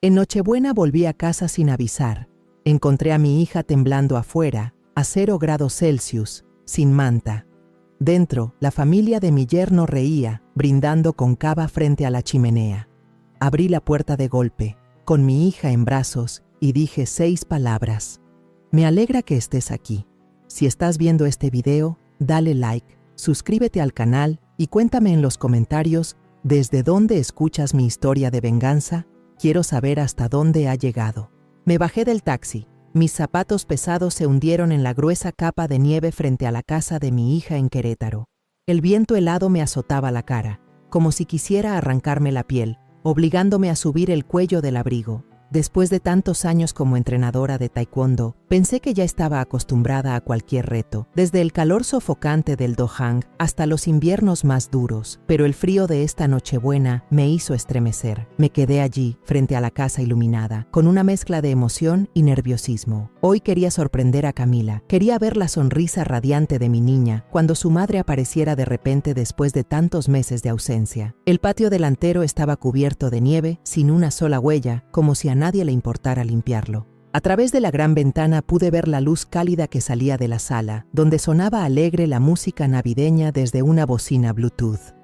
En Nochebuena volví a casa sin avisar. Encontré a mi hija temblando afuera, a 0 grados Celsius, sin manta. Dentro, la familia de mi yerno reía, brindando con cava frente a la chimenea. Abrí la puerta de golpe, con mi hija en brazos, y dije 6 palabras. Me alegra que estés aquí. Si estás viendo este video, dale like, suscríbete al canal y cuéntame en los comentarios desde dónde escuchas mi historia de venganza. Quiero saber hasta dónde ha llegado. Me bajé del taxi. Mis zapatos pesados se hundieron en la gruesa capa de nieve frente a la casa de mi hija en Querétaro. El viento helado me azotaba la cara, como si quisiera arrancarme la piel, obligándome a subir el cuello del abrigo. Después de tantos años como entrenadora de taekwondo, pensé que ya estaba acostumbrada a cualquier reto, desde el calor sofocante del Dohang hasta los inviernos más duros, pero el frío de esta Nochebuena me hizo estremecer. Me quedé allí, frente a la casa iluminada, con una mezcla de emoción y nerviosismo. Hoy quería sorprender a Camila, quería ver la sonrisa radiante de mi niña cuando su madre apareciera de repente después de tantos meses de ausencia. El patio delantero estaba cubierto de nieve, sin una sola huella, como si a nadie le importara limpiarlo. A través de la gran ventana pude ver la luz cálida que salía de la sala, donde sonaba alegre la música navideña desde una bocina Bluetooth.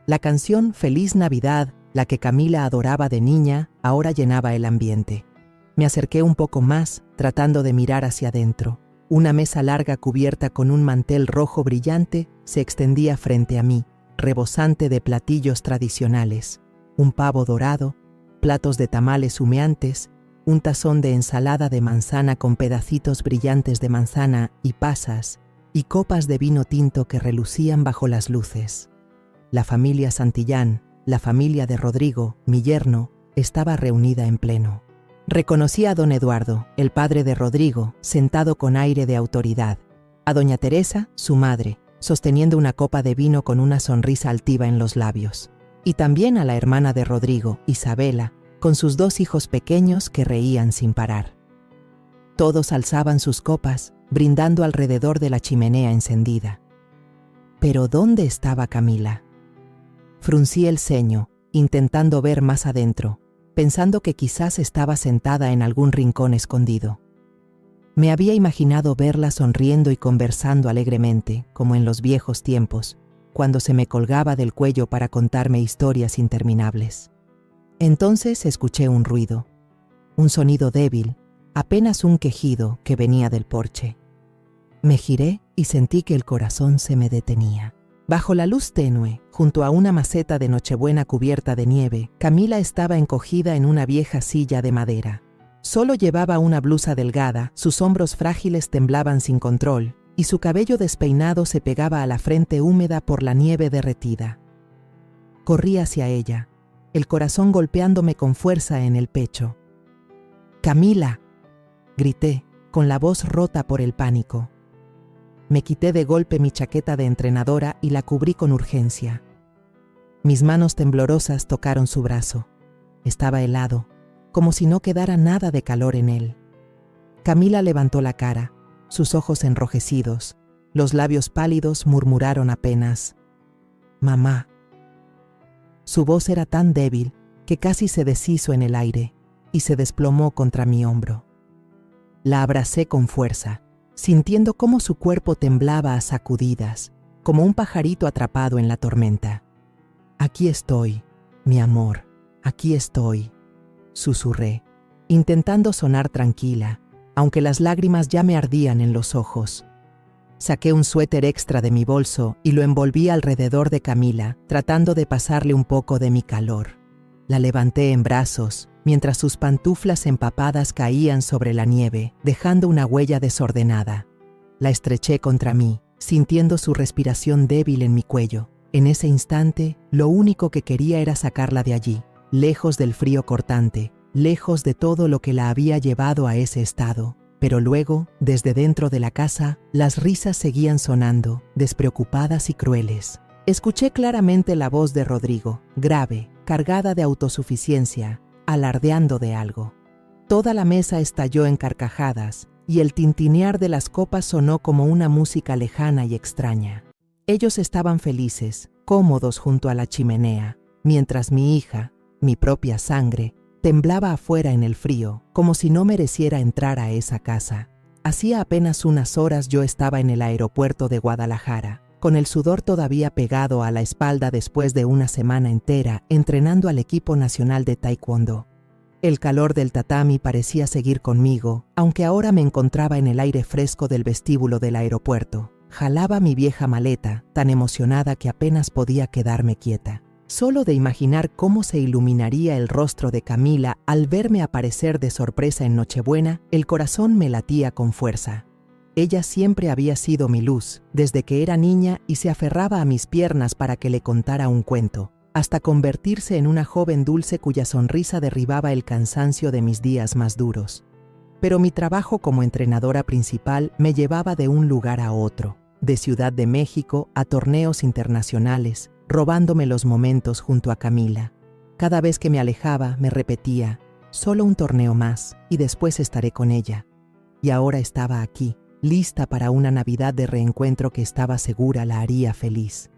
La canción Feliz Navidad, la que Camila adoraba de niña, ahora llenaba el ambiente. Me acerqué un poco más, tratando de mirar hacia adentro. Una mesa larga cubierta con un mantel rojo brillante se extendía frente a mí, rebosante de platillos tradicionales. Un pavo dorado, platos de tamales humeantes, un tazón de ensalada de manzana con pedacitos brillantes de manzana y pasas, y copas de vino tinto que relucían bajo las luces. La familia Santillán, la familia de Rodrigo, mi yerno, estaba reunida en pleno. Reconocí a don Eduardo, el padre de Rodrigo, sentado con aire de autoridad, a doña Teresa, su madre, sosteniendo una copa de vino con una sonrisa altiva en los labios, y también a la hermana de Rodrigo, Isabela, con sus 2 hijos pequeños que reían sin parar. Todos alzaban sus copas, brindando alrededor de la chimenea encendida. Pero ¿dónde estaba Camila? Fruncí el ceño, intentando ver más adentro, pensando que quizás estaba sentada en algún rincón escondido. Me había imaginado verla sonriendo y conversando alegremente, como en los viejos tiempos, cuando se me colgaba del cuello para contarme historias interminables. Entonces escuché un ruido, un sonido débil, apenas un quejido que venía del porche. Me giré y sentí que el corazón se me detenía. Bajo la luz tenue, junto a una maceta de Nochebuena cubierta de nieve, Camila estaba encogida en una vieja silla de madera. Solo llevaba una blusa delgada, sus hombros frágiles temblaban sin control, y su cabello despeinado se pegaba a la frente húmeda por la nieve derretida. Corrí hacia ella, el corazón golpeándome con fuerza en el pecho. «¡Camila!», grité, con la voz rota por el pánico. Me quité de golpe mi chaqueta de entrenadora y la cubrí con urgencia. Mis manos temblorosas tocaron su brazo. Estaba helado, como si no quedara nada de calor en él. Camila levantó la cara, sus ojos enrojecidos, los labios pálidos murmuraron apenas: «Mamá». Su voz era tan débil que casi se deshizo en el aire y se desplomó contra mi hombro. La abracé con fuerza, sintiendo cómo su cuerpo temblaba a sacudidas, como un pajarito atrapado en la tormenta. «Aquí estoy, mi amor, aquí estoy», susurré, intentando sonar tranquila, aunque las lágrimas ya me ardían en los ojos. Saqué un suéter extra de mi bolso y lo envolví alrededor de Camila, tratando de pasarle un poco de mi calor. La levanté en brazos, mientras sus pantuflas empapadas caían sobre la nieve, dejando una huella desordenada. La estreché contra mí, sintiendo su respiración débil en mi cuello. En ese instante, lo único que quería era sacarla de allí, lejos del frío cortante, lejos de todo lo que la había llevado a ese estado. Pero luego, desde dentro de la casa, las risas seguían sonando, despreocupadas y crueles. Escuché claramente la voz de Rodrigo, grave, cargada de autosuficiencia, alardeando de algo. Toda la mesa estalló en carcajadas, y el tintinear de las copas sonó como una música lejana y extraña. Ellos estaban felices, cómodos junto a la chimenea, mientras mi hija, mi propia sangre, Temblaba afuera en el frío, como si no mereciera entrar a esa casa. Hacía apenas unas horas yo estaba en el aeropuerto de Guadalajara, con el sudor todavía pegado a la espalda después de una semana entera entrenando al equipo nacional de taekwondo. El calor del tatami parecía seguir conmigo, aunque ahora me encontraba en el aire fresco del vestíbulo del aeropuerto. Jalaba mi vieja maleta, tan emocionada que apenas podía quedarme quieta. Solo de imaginar cómo se iluminaría el rostro de Camila al verme aparecer de sorpresa en Nochebuena, el corazón me latía con fuerza. Ella siempre había sido mi luz, desde que era niña y se aferraba a mis piernas para que le contara un cuento, hasta convertirse en una joven dulce cuya sonrisa derribaba el cansancio de mis días más duros. Pero mi trabajo como entrenadora principal me llevaba de un lugar a otro, de Ciudad de México a torneos internacionales, robándome los momentos junto a Camila. Cada vez que me alejaba, me repetía, solo un torneo más y después estaré con ella. Y ahora estaba aquí, lista para una Navidad de reencuentro que estaba segura la haría feliz.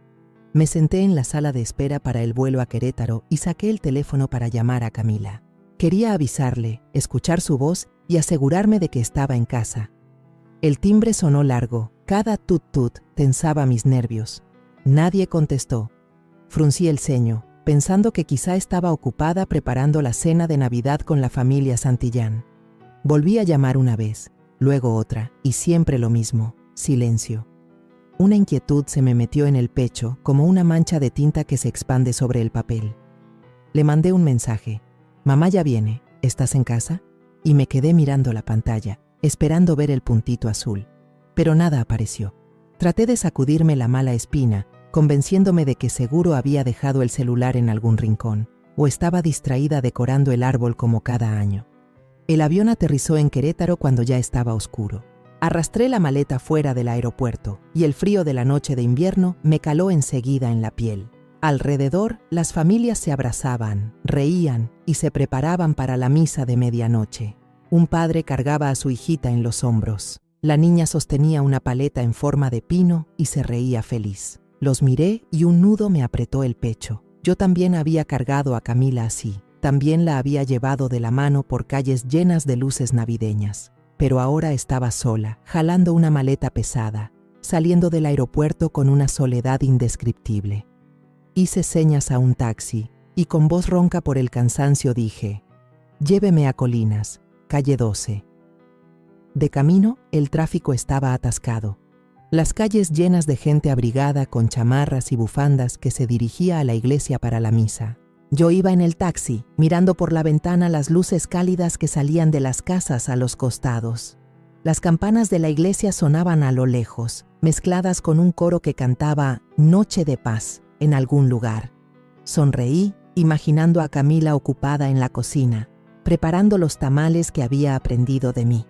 Me senté en la sala de espera para el vuelo a Querétaro y saqué el teléfono para llamar a Camila. Quería avisarle, escuchar su voz y asegurarme de que estaba en casa. El timbre sonó largo, cada tut-tut tensaba mis nervios. Nadie contestó. Fruncí el ceño, pensando que quizá estaba ocupada preparando la cena de Navidad con la familia Santillán. Volví a llamar una vez, luego otra, y siempre lo mismo, silencio. Una inquietud se me metió en el pecho, como una mancha de tinta que se expande sobre el papel. Le mandé un mensaje. «Mamá ya viene, ¿estás en casa?» Y me quedé mirando la pantalla, esperando ver el puntito azul. Pero nada apareció. Traté de sacudirme la mala espina, convenciéndome de que seguro había dejado el celular en algún rincón, o estaba distraída decorando el árbol como cada año. El avión aterrizó en Querétaro cuando ya estaba oscuro. Arrastré la maleta fuera del aeropuerto y el frío de la noche de invierno me caló enseguida en la piel. Alrededor, las familias se abrazaban, reían y se preparaban para la misa de medianoche. Un padre cargaba a su hijita en los hombros. La niña sostenía una paleta en forma de pino y se reía feliz. Los miré y un nudo me apretó el pecho. Yo también había cargado a Camila así. También la había llevado de la mano por calles llenas de luces navideñas. Pero ahora estaba sola, jalando una maleta pesada, saliendo del aeropuerto con una soledad indescriptible. Hice señas a un taxi y con voz ronca por el cansancio dije, «Lléveme a Colinas, calle 12». De camino, el tráfico estaba atascado. Las calles llenas de gente abrigada con chamarras y bufandas que se dirigía a la iglesia para la misa. Yo iba en el taxi, mirando por la ventana las luces cálidas que salían de las casas a los costados. Las campanas de la iglesia sonaban a lo lejos, mezcladas con un coro que cantaba «Noche de paz» en algún lugar. Sonreí, imaginando a Camila ocupada en la cocina, preparando los tamales que había aprendido de mí.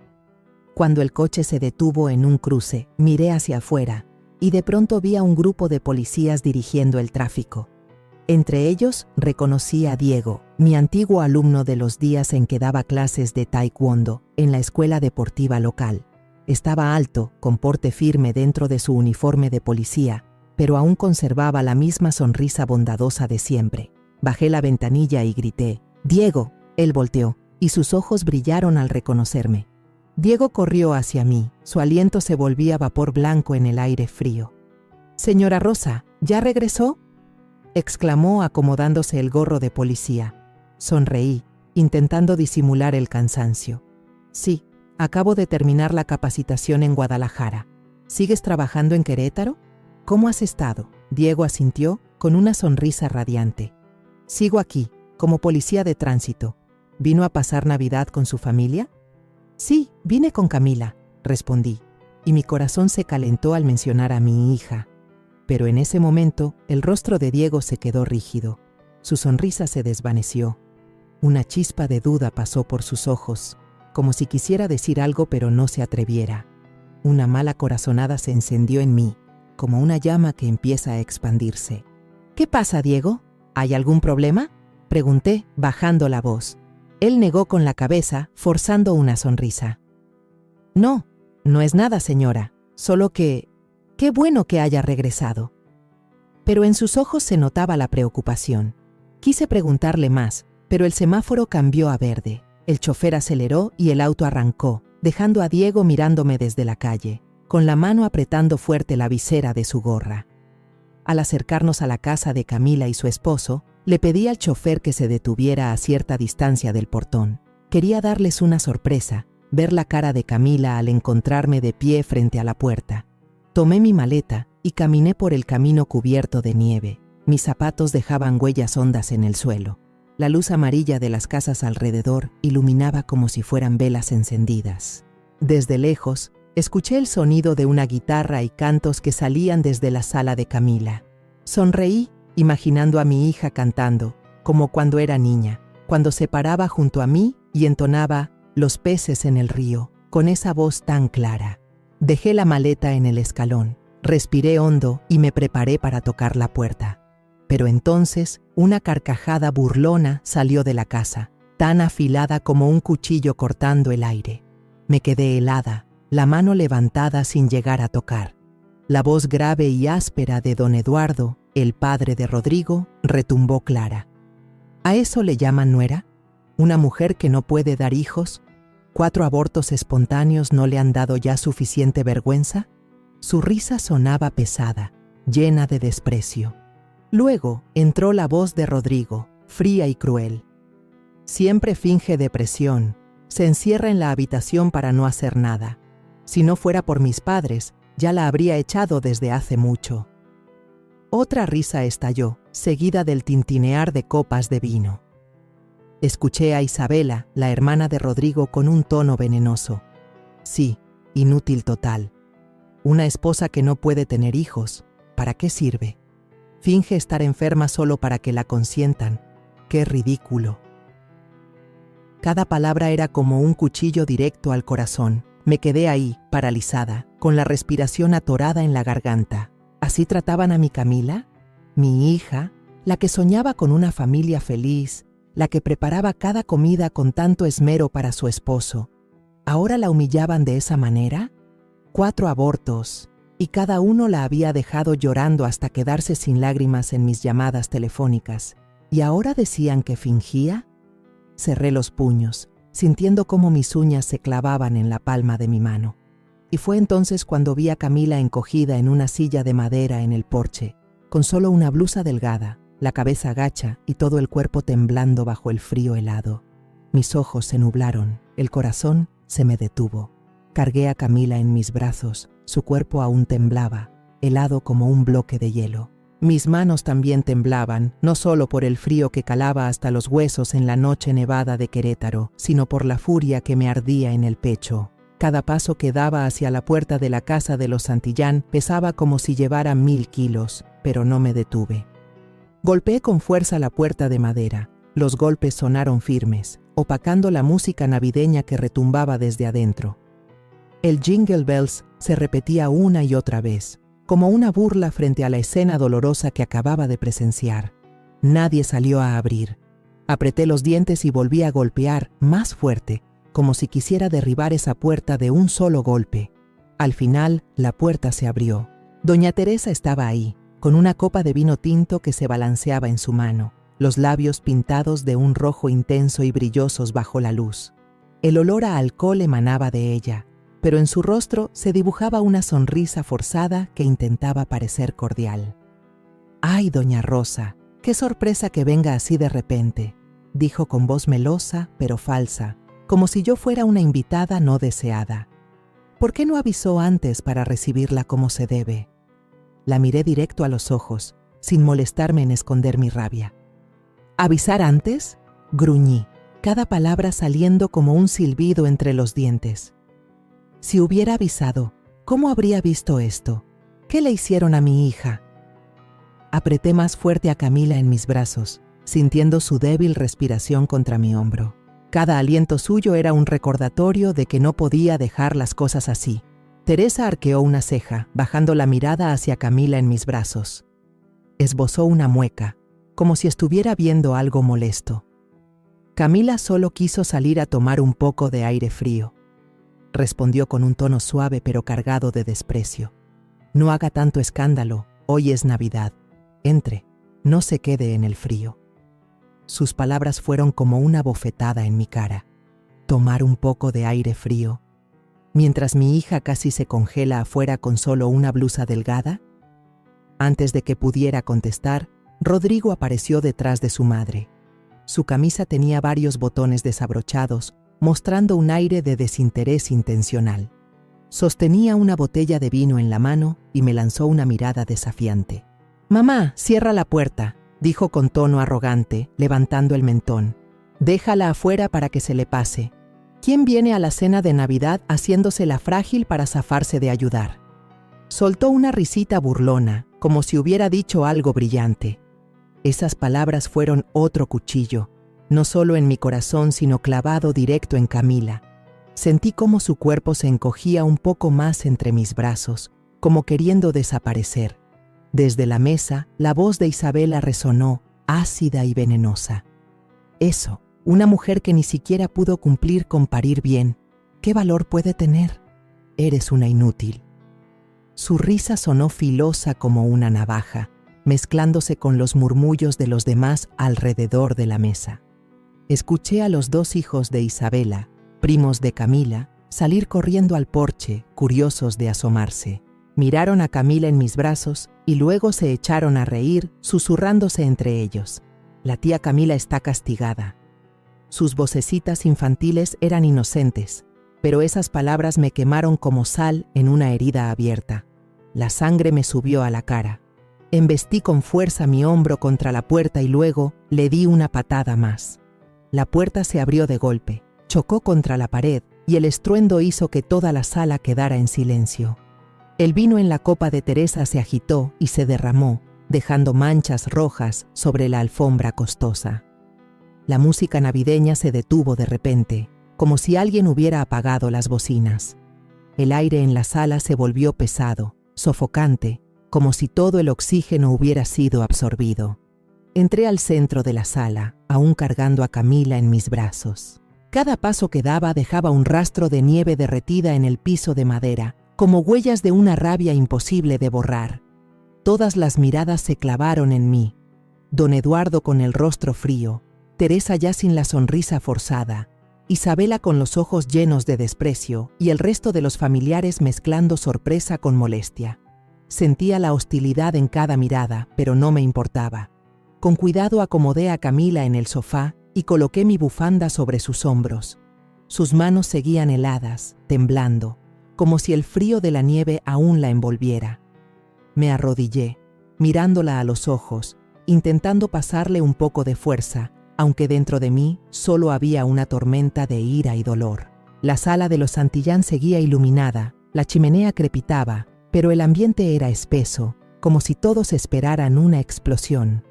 Cuando el coche se detuvo en un cruce, miré hacia afuera y de pronto vi a un grupo de policías dirigiendo el tráfico. Entre ellos reconocí a Diego, mi antiguo alumno de los días en que daba clases de taekwondo en la escuela deportiva local. Estaba alto, con porte firme dentro de su uniforme de policía, pero aún conservaba la misma sonrisa bondadosa de siempre. Bajé la ventanilla y grité, «¡Diego!». Él volteó, y sus ojos brillaron al reconocerme. Diego corrió hacia mí, su aliento se volvía vapor blanco en el aire frío. «Señora Rosa, ¿ya regresó?», exclamó acomodándose el gorro de policía. Sonreí, intentando disimular el cansancio. «Sí, acabo de terminar la capacitación en Guadalajara. ¿Sigues trabajando en Querétaro? ¿Cómo has estado?». Diego asintió con una sonrisa radiante. «Sigo aquí, como policía de tránsito. ¿Vino a pasar Navidad con su familia?». «Sí, vine con Camila», respondí, y mi corazón se calentó al mencionar a mi hija. Pero en ese momento, el rostro de Diego se quedó rígido. Su sonrisa se desvaneció. Una chispa de duda pasó por sus ojos, como si quisiera decir algo pero no se atreviera. Una mala corazonada se encendió en mí, como una llama que empieza a expandirse. «¿Qué pasa, Diego? ¿Hay algún problema?», pregunté, bajando la voz. Él negó con la cabeza, forzando una sonrisa. «No, no es nada, señora, solo que... ¡Qué bueno que haya regresado!». Pero en sus ojos se notaba la preocupación. Quise preguntarle más, Pero el semáforo cambió a verde. El chofer aceleró y el auto arrancó, dejando a Diego mirándome desde la calle, con la mano apretando fuerte la visera de su gorra. Al acercarnos a la casa de Camila y su esposo, le pedí al chofer que se detuviera a cierta distancia del portón. Quería darles una sorpresa, ver la cara de Camila al encontrarme de pie frente a la puerta. Tomé mi maleta y caminé por el camino cubierto de nieve. Mis zapatos dejaban huellas hondas en el suelo. La luz amarilla de las casas alrededor iluminaba como si fueran velas encendidas. Desde lejos, escuché el sonido de una guitarra y cantos que salían desde la sala de Camila. Sonreí, imaginando a mi hija cantando, como cuando era niña, cuando se paraba junto a mí y entonaba Los peces en el río, con esa voz tan clara. Dejé la maleta en el escalón, respiré hondo y me preparé para tocar la puerta. Pero entonces, una carcajada burlona salió de la casa, tan afilada como un cuchillo cortando el aire. Me quedé helada, la mano levantada sin llegar a tocar. La voz grave y áspera de don Eduardo, el padre de Rodrigo, retumbó clara. ¿A eso le llaman nuera? ¿Una mujer que no puede dar hijos? ¿4 abortos espontáneos no le han dado ya suficiente vergüenza? Su risa sonaba pesada, llena de desprecio. Luego entró la voz de Rodrigo, fría y cruel. Siempre finge depresión, se encierra en la habitación para no hacer nada. Si no fuera por mis padres, ya la habría echado desde hace mucho. Otra risa estalló, seguida del tintinear de copas de vino. Escuché a Isabela, la hermana de Rodrigo, con un tono venenoso. Sí, inútil total. Una esposa que no puede tener hijos, ¿para qué sirve? Finge estar enferma solo para que la consientan. ¡Qué ridículo! Cada palabra era como un cuchillo directo al corazón. Me quedé ahí, paralizada, con la respiración atorada en la garganta. ¿Así trataban a mi Camila? Mi hija, la que soñaba con una familia feliz, la que preparaba cada comida con tanto esmero para su esposo. ¿Ahora la humillaban de esa manera? 4 abortos, y cada uno la había dejado llorando hasta quedarse sin lágrimas en mis llamadas telefónicas. ¿Y ahora decían que fingía? Cerré los puños, sintiendo cómo mis uñas se clavaban en la palma de mi mano. Y fue entonces cuando vi a Camila encogida en una silla de madera en el porche, con solo una blusa delgada, la cabeza gacha y todo el cuerpo temblando bajo el frío helado. Mis ojos se nublaron, el corazón se me detuvo. Cargué a Camila en mis brazos, su cuerpo aún temblaba, helado como un bloque de hielo. Mis manos también temblaban, no solo por el frío que calaba hasta los huesos en la noche nevada de Querétaro, sino por la furia que me ardía en el pecho. Cada paso que daba hacia la puerta de la casa de los Santillán pesaba como si llevara 1000 kilos, pero no me detuve. Golpeé con fuerza la puerta de madera. Los golpes sonaron firmes, opacando la música navideña que retumbaba desde adentro. El Jingle Bells se repetía una y otra vez, como una burla frente a la escena dolorosa que acababa de presenciar. Nadie salió a abrir. Apreté los dientes y volví a golpear más fuerte, como si quisiera derribar esa puerta de un solo golpe. Al final, la puerta se abrió. Doña Teresa estaba ahí, con una copa de vino tinto que se balanceaba en su mano, los labios pintados de un rojo intenso y brillosos bajo la luz. El olor a alcohol emanaba de ella, pero en su rostro se dibujaba una sonrisa forzada que intentaba parecer cordial. «Ay, doña Rosa, qué sorpresa que venga así de repente», dijo con voz melosa pero falsa, como si yo fuera una invitada no deseada. «¿Por qué no avisó antes para recibirla como se debe?» La miré directo a los ojos, sin molestarme en esconder mi rabia. «¿Avisar antes?», gruñí, cada palabra saliendo como un silbido entre los dientes. Si hubiera avisado, ¿cómo habría visto esto? ¿Qué le hicieron a mi hija? Apreté más fuerte a Camila en mis brazos, sintiendo su débil respiración contra mi hombro. Cada aliento suyo era un recordatorio de que no podía dejar las cosas así. Teresa arqueó una ceja, bajando la mirada hacia Camila en mis brazos. Esbozó una mueca, como si estuviera viendo algo molesto. Camila solo quiso salir a tomar un poco de aire frío. Respondió con un tono suave pero cargado de desprecio. «No haga tanto escándalo, hoy es Navidad. Entre, no se quede en el frío». Sus palabras fueron como una bofetada en mi cara. Tomar un poco de aire frío, mientras mi hija casi se congela afuera con solo una blusa delgada. Antes de que pudiera contestar, Rodrigo apareció detrás de su madre. Su camisa tenía varios botones desabrochados, mostrando un aire de desinterés intencional. Sostenía una botella de vino en la mano y me lanzó una mirada desafiante. «Mamá, cierra la puerta», dijo con tono arrogante, levantando el mentón. «Déjala afuera para que se le pase. ¿Quién viene a la cena de Navidad haciéndose la frágil para zafarse de ayudar?» Soltó una risita burlona, como si hubiera dicho algo brillante. Esas palabras fueron otro cuchillo, no solo en mi corazón, sino clavado directo en Camila. Sentí cómo su cuerpo se encogía un poco más entre mis brazos, como queriendo desaparecer. Desde la mesa, la voz de Isabela resonó, ácida y venenosa. «Eso, una mujer que ni siquiera pudo cumplir con parir bien, ¿qué valor puede tener? Eres una inútil». Su risa sonó filosa como una navaja, mezclándose con los murmullos de los demás alrededor de la mesa. Escuché a los dos hijos de Isabela, primos de Camila, salir corriendo al porche, curiosos de asomarse. Miraron a Camila en mis brazos y luego se echaron a reír, susurrándose entre ellos. «La tía Camila está castigada». Sus vocecitas infantiles eran inocentes, pero esas palabras me quemaron como sal en una herida abierta. La sangre me subió a la cara. Embestí con fuerza mi hombro contra la puerta y luego le di una patada más. La puerta se abrió de golpe, chocó contra la pared y el estruendo hizo que toda la sala quedara en silencio. El vino en la copa de Teresa se agitó y se derramó, dejando manchas rojas sobre la alfombra costosa. La música navideña se detuvo de repente, como si alguien hubiera apagado las bocinas. El aire en la sala se volvió pesado, sofocante, como si todo el oxígeno hubiera sido absorbido. Entré al centro de la sala, aún cargando a Camila en mis brazos. Cada paso que daba dejaba un rastro de nieve derretida en el piso de madera, como huellas de una rabia imposible de borrar. Todas las miradas se clavaron en mí. Don Eduardo con el rostro frío, Teresa ya sin la sonrisa forzada, Isabela con los ojos llenos de desprecio y el resto de los familiares mezclando sorpresa con molestia. Sentía la hostilidad en cada mirada, pero no me importaba. Con cuidado acomodé a Camila en el sofá y coloqué mi bufanda sobre sus hombros. Sus manos seguían heladas, temblando, como si el frío de la nieve aún la envolviera. Me arrodillé, mirándola a los ojos, intentando pasarle un poco de fuerza, aunque dentro de mí solo había una tormenta de ira y dolor. La sala de los Santillán seguía iluminada, la chimenea crepitaba, pero el ambiente era espeso, como si todos esperaran una explosión.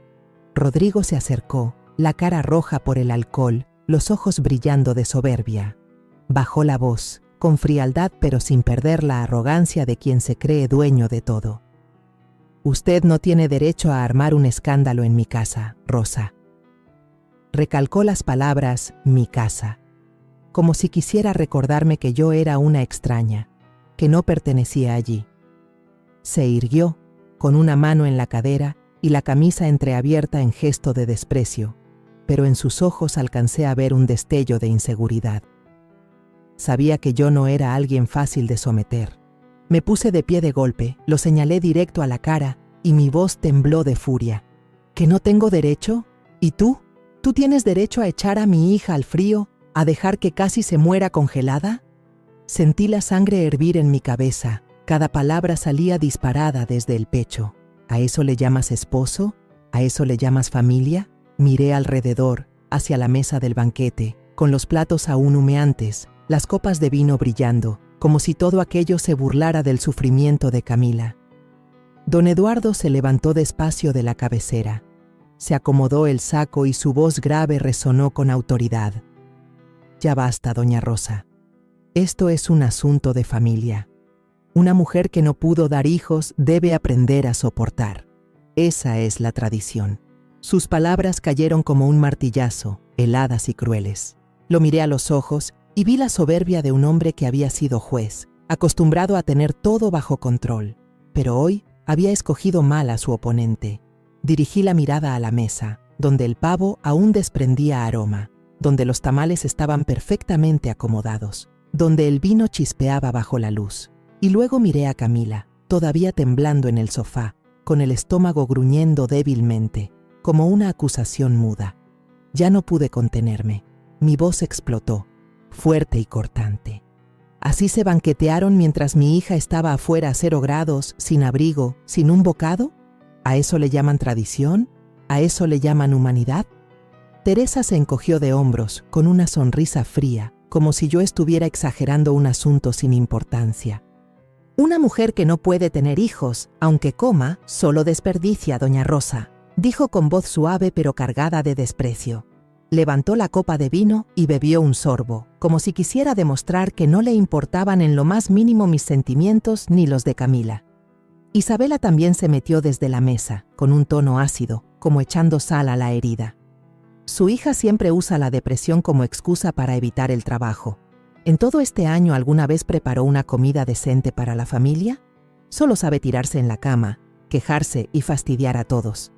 Rodrigo se acercó, la cara roja por el alcohol, los ojos brillando de soberbia. Bajó la voz, con frialdad pero sin perder la arrogancia de quien se cree dueño de todo. «Usted no tiene derecho a armar un escándalo en mi casa, Rosa». Recalcó las palabras «mi casa», como si quisiera recordarme que yo era una extraña, que no pertenecía allí. Se irguió, con una mano en la cadera y la camisa entreabierta en gesto de desprecio, pero en sus ojos alcancé a ver un destello de inseguridad. Sabía que yo no era alguien fácil de someter. Me puse de pie de golpe, lo señalé directo a la cara y mi voz tembló de furia. ¿Que no tengo derecho? ¿Y tú? ¿Tú tienes derecho a echar a mi hija al frío, a dejar que casi se muera congelada? Sentí la sangre hervir en mi cabeza. Cada palabra salía disparada desde el pecho. ¿A eso le llamas esposo? ¿A eso le llamas familia? Miré alrededor, hacia la mesa del banquete, con los platos aún humeantes, las copas de vino brillando, como si todo aquello se burlara del sufrimiento de Camila. Don Eduardo se levantó despacio de la cabecera. Se acomodó el saco y su voz grave resonó con autoridad. «Ya basta, doña Rosa. Esto es un asunto de familia. Una mujer que no pudo dar hijos debe aprender a soportar. Esa es la tradición». Sus palabras cayeron como un martillazo, heladas y crueles. Lo miré a los ojos y vi la soberbia de un hombre que había sido juez, acostumbrado a tener todo bajo control. Pero hoy había escogido mal a su oponente. Dirigí la mirada a la mesa. donde el pavo aún desprendía aroma, donde los tamales estaban perfectamente acomodados, donde el vino chispeaba bajo la luz. Y luego miré a Camila, todavía temblando en el sofá, con el estómago gruñendo débilmente, como una acusación muda. Ya no pude contenerme. Mi voz explotó, fuerte y cortante. ¿Así se banquetearon mientras mi hija estaba afuera a 0 grados, sin abrigo, sin un bocado? ¿A eso le llaman tradición? ¿A eso le llaman humanidad? Teresa se encogió de hombros, con una sonrisa fría, como si yo estuviera exagerando un asunto sin importancia. Una mujer que no puede tener hijos, aunque coma, solo desperdicia, doña Rosa, dijo con voz suave pero cargada de desprecio. Levantó la copa de vino y bebió un sorbo, como si quisiera demostrar que no le importaban en lo más mínimo mis sentimientos ni los de Camila. Isabela también se metió desde la mesa, con un tono ácido, como echando sal a la herida. Su hija siempre usa la depresión como excusa para evitar el trabajo. ¿En todo este año alguna vez preparó una comida decente para la familia? Solo sabe tirarse en la cama, quejarse y fastidiar a todos.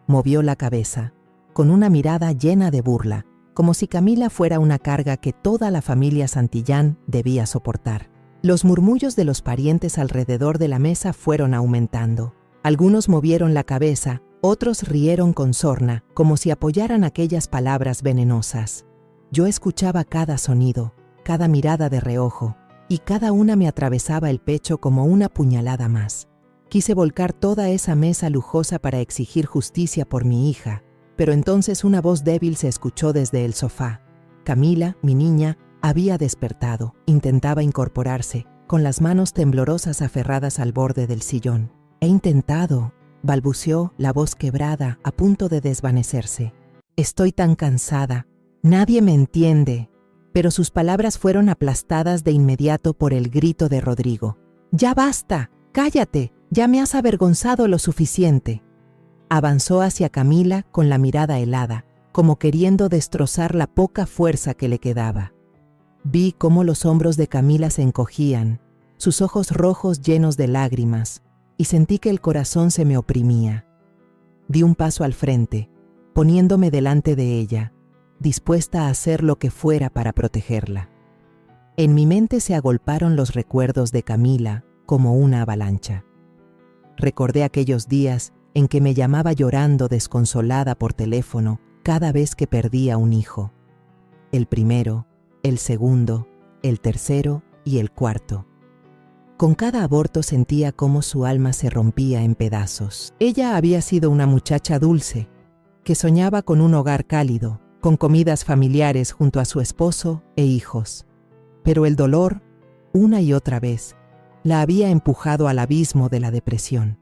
Movió la cabeza, con una mirada llena de burla, como si Camila fuera una carga que toda la familia Santillán debía soportar. Los murmullos de los parientes alrededor de la mesa fueron aumentando. Algunos movieron la cabeza, otros rieron con sorna, como si apoyaran aquellas palabras venenosas. Yo escuchaba cada sonido, cada mirada de reojo, y cada una me atravesaba el pecho como una puñalada más. Quise volcar toda esa mesa lujosa para exigir justicia por mi hija, pero entonces una voz débil se escuchó desde el sofá. Camila, mi niña, había despertado, intentaba incorporarse, con las manos temblorosas aferradas al borde del sillón. «He intentado», balbuceó, la voz quebrada, a punto de desvanecerse. «Estoy tan cansada. Nadie me entiende». Pero sus palabras fueron aplastadas de inmediato por el grito de Rodrigo. «¡Ya basta! ¡Cállate! Ya me has avergonzado lo suficiente». Avanzó hacia Camila con la mirada helada, como queriendo destrozar la poca fuerza que le quedaba. Vi cómo los hombros de Camila se encogían, sus ojos rojos llenos de lágrimas, y sentí que el corazón se me oprimía. Di un paso al frente, poniéndome delante de ella, dispuesta a hacer lo que fuera para protegerla. En mi mente se agolparon los recuerdos de Camila como una avalancha. Recordé aquellos días en que me llamaba llorando desconsolada por teléfono cada vez que perdía un hijo. El primero, el segundo, el tercero y el cuarto. Con cada aborto sentía cómo su alma se rompía en pedazos. Ella había sido una muchacha dulce, que soñaba con un hogar cálido, con comidas familiares junto a su esposo e hijos. Pero el dolor, una y otra vez, la había empujado al abismo de la depresión.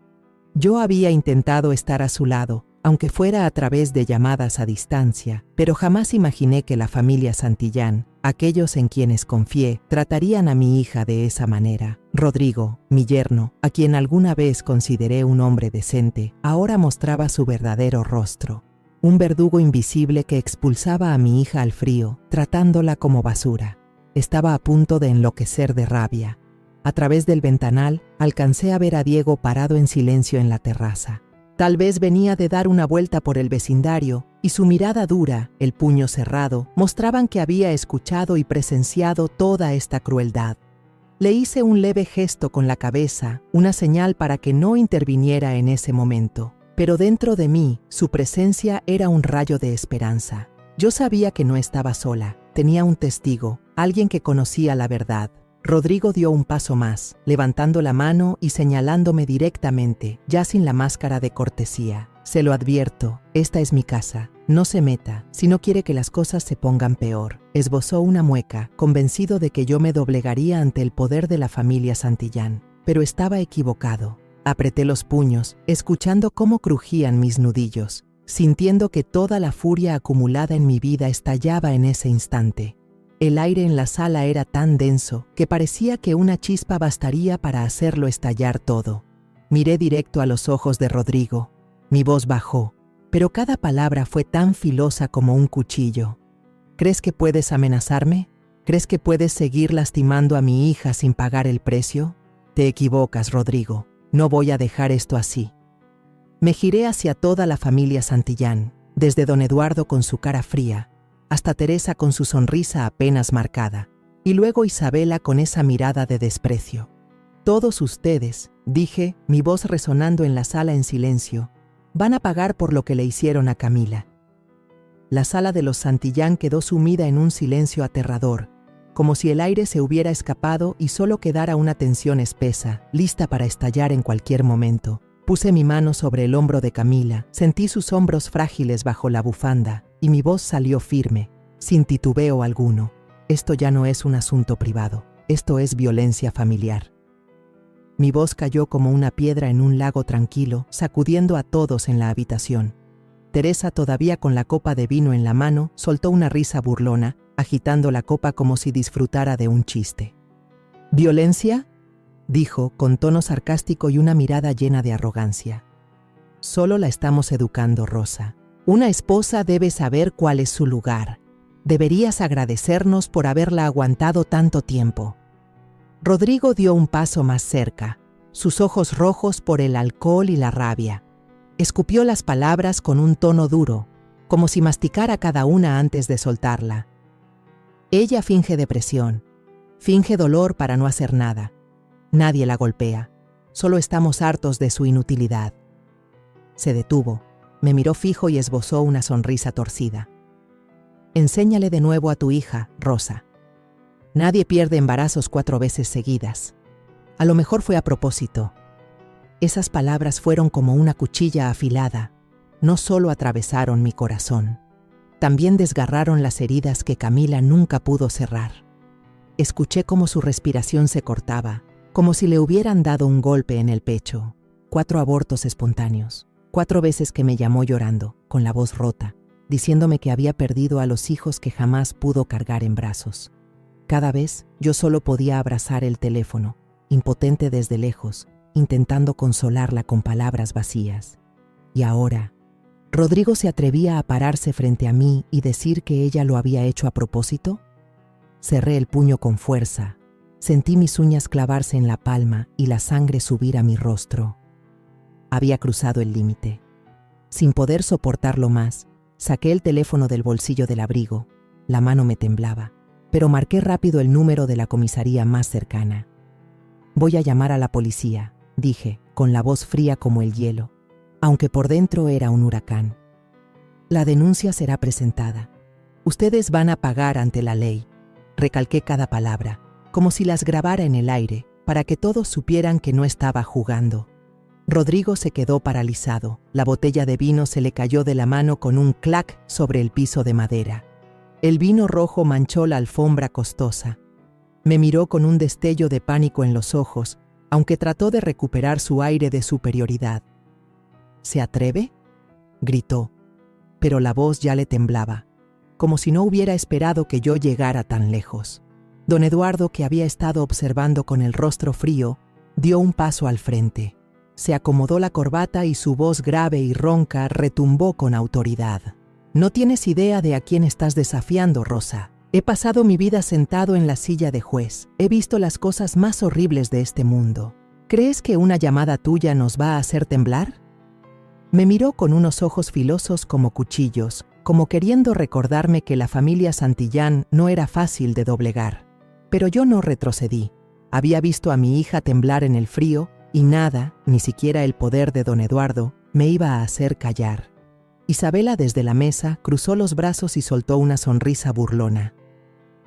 Yo había intentado estar a su lado, aunque fuera a través de llamadas a distancia, pero jamás imaginé que la familia Santillán, aquellos en quienes confié, tratarían a mi hija de esa manera. Rodrigo, mi yerno, a quien alguna vez consideré un hombre decente, ahora mostraba su verdadero rostro. Un verdugo invisible que expulsaba a mi hija al frío, tratándola como basura. Estaba a punto de enloquecer de rabia. A través del ventanal, alcancé a ver a Diego parado en silencio en la terraza. Tal vez venía de dar una vuelta por el vecindario, y su mirada dura, el puño cerrado, mostraban que había escuchado y presenciado toda esta crueldad. Le hice un leve gesto con la cabeza, una señal para que no interviniera en ese momento. Pero dentro de mí, su presencia era un rayo de esperanza. Yo sabía que no estaba sola, tenía un testigo, alguien que conocía la verdad. Rodrigo dio un paso más, levantando la mano y señalándome directamente, ya sin la máscara de cortesía. «Se lo advierto, esta es mi casa. No se meta, si no quiere que las cosas se pongan peor». Esbozó una mueca, convencido de que yo me doblegaría ante el poder de la familia Santillán. Pero estaba equivocado. Apreté los puños, escuchando cómo crujían mis nudillos, sintiendo que toda la furia acumulada en mi vida estallaba en ese instante. El aire en la sala era tan denso que parecía que una chispa bastaría para hacerlo estallar todo. Miré directo a los ojos de Rodrigo. Mi voz bajó, pero cada palabra fue tan filosa como un cuchillo. ¿Crees que puedes amenazarme? ¿Crees que puedes seguir lastimando a mi hija sin pagar el precio? Te equivocas, Rodrigo. No voy a dejar esto así. Me giré hacia toda la familia Santillán. desde don Eduardo con su cara fría, hasta Teresa con su sonrisa apenas marcada, y luego Isabela con esa mirada de desprecio. Todos ustedes, dije, mi voz resonando en la sala en silencio, van a pagar por lo que le hicieron a Camila. La sala de los Santillán quedó sumida en un silencio aterrador, como si el aire se hubiera escapado y solo quedara una tensión espesa, lista para estallar en cualquier momento. Puse mi mano sobre el hombro de Camila, sentí sus hombros frágiles bajo la bufanda, y mi voz salió firme, sin titubeo alguno. Esto ya no es un asunto privado, esto es violencia familiar. Mi voz cayó como una piedra en un lago tranquilo, sacudiendo a todos en la habitación. Teresa, todavía con la copa de vino en la mano, soltó una risa burlona, agitando la copa como si disfrutara de un chiste. ¿Violencia?, dijo, con tono sarcástico y una mirada llena de arrogancia. Solo la estamos educando, Rosa. Una esposa debe saber cuál es su lugar. Deberías agradecernos por haberla aguantado tanto tiempo. Rodrigo dio un paso más cerca, sus ojos rojos por el alcohol y la rabia. Escupió las palabras con un tono duro, como si masticara cada una antes de soltarla. Ella finge depresión, finge dolor para no hacer nada. Nadie la golpea, solo estamos hartos de su inutilidad. Se detuvo, me miró fijo y esbozó una sonrisa torcida. Enséñale de nuevo a tu hija, Rosa. Nadie pierde embarazos 4 veces seguidas. A lo mejor fue a propósito. Esas palabras fueron como una cuchilla afilada. No solo atravesaron mi corazón, también desgarraron las heridas que Camila nunca pudo cerrar. Escuché cómo su respiración se cortaba, como si le hubieran dado un golpe en el pecho. 4 abortos espontáneos, 4 veces que me llamó llorando, con la voz rota, diciéndome que había perdido a los hijos que jamás pudo cargar en brazos. Cada vez yo solo podía abrazar el teléfono, impotente desde lejos, intentando consolarla con palabras vacías. Y ahora, ¿Rodrigo se atrevía a pararse frente a mí y decir que ella lo había hecho a propósito? Cerré el puño con fuerza, sentí mis uñas clavarse en la palma y la sangre subir a mi rostro. Había cruzado el límite. Sin poder soportarlo más, saqué el teléfono del bolsillo del abrigo. La mano me temblaba, pero marqué rápido el número de la comisaría más cercana. Voy a llamar a la policía, dije, con la voz fría como el hielo, aunque por dentro era un huracán. La denuncia será presentada. Ustedes van a pagar ante la ley. Recalqué cada palabra, como si las grabara en el aire, para que todos supieran que no estaba jugando. Rodrigo se quedó paralizado. La botella de vino se le cayó de la mano con un clac sobre el piso de madera. El vino rojo manchó la alfombra costosa. Me miró con un destello de pánico en los ojos, aunque trató de recuperar su aire de superioridad. ¿Se atreve?, gritó, pero la voz ya le temblaba, como si no hubiera esperado que yo llegara tan lejos. Don Eduardo, que había estado observando con el rostro frío, dio un paso al frente. Se acomodó la corbata y su voz grave y ronca retumbó con autoridad. No tienes idea de a quién estás desafiando, Rosa. He pasado mi vida sentado en la silla de juez. He visto las cosas más horribles de este mundo. ¿Crees que una llamada tuya nos va a hacer temblar? Me miró con unos ojos filosos como cuchillos, como queriendo recordarme que la familia Santillán no era fácil de doblegar. Pero yo no retrocedí. Había visto a mi hija temblar en el frío y nada, ni siquiera el poder de don Eduardo, me iba a hacer callar. Isabela, desde la mesa, cruzó los brazos y soltó una sonrisa burlona.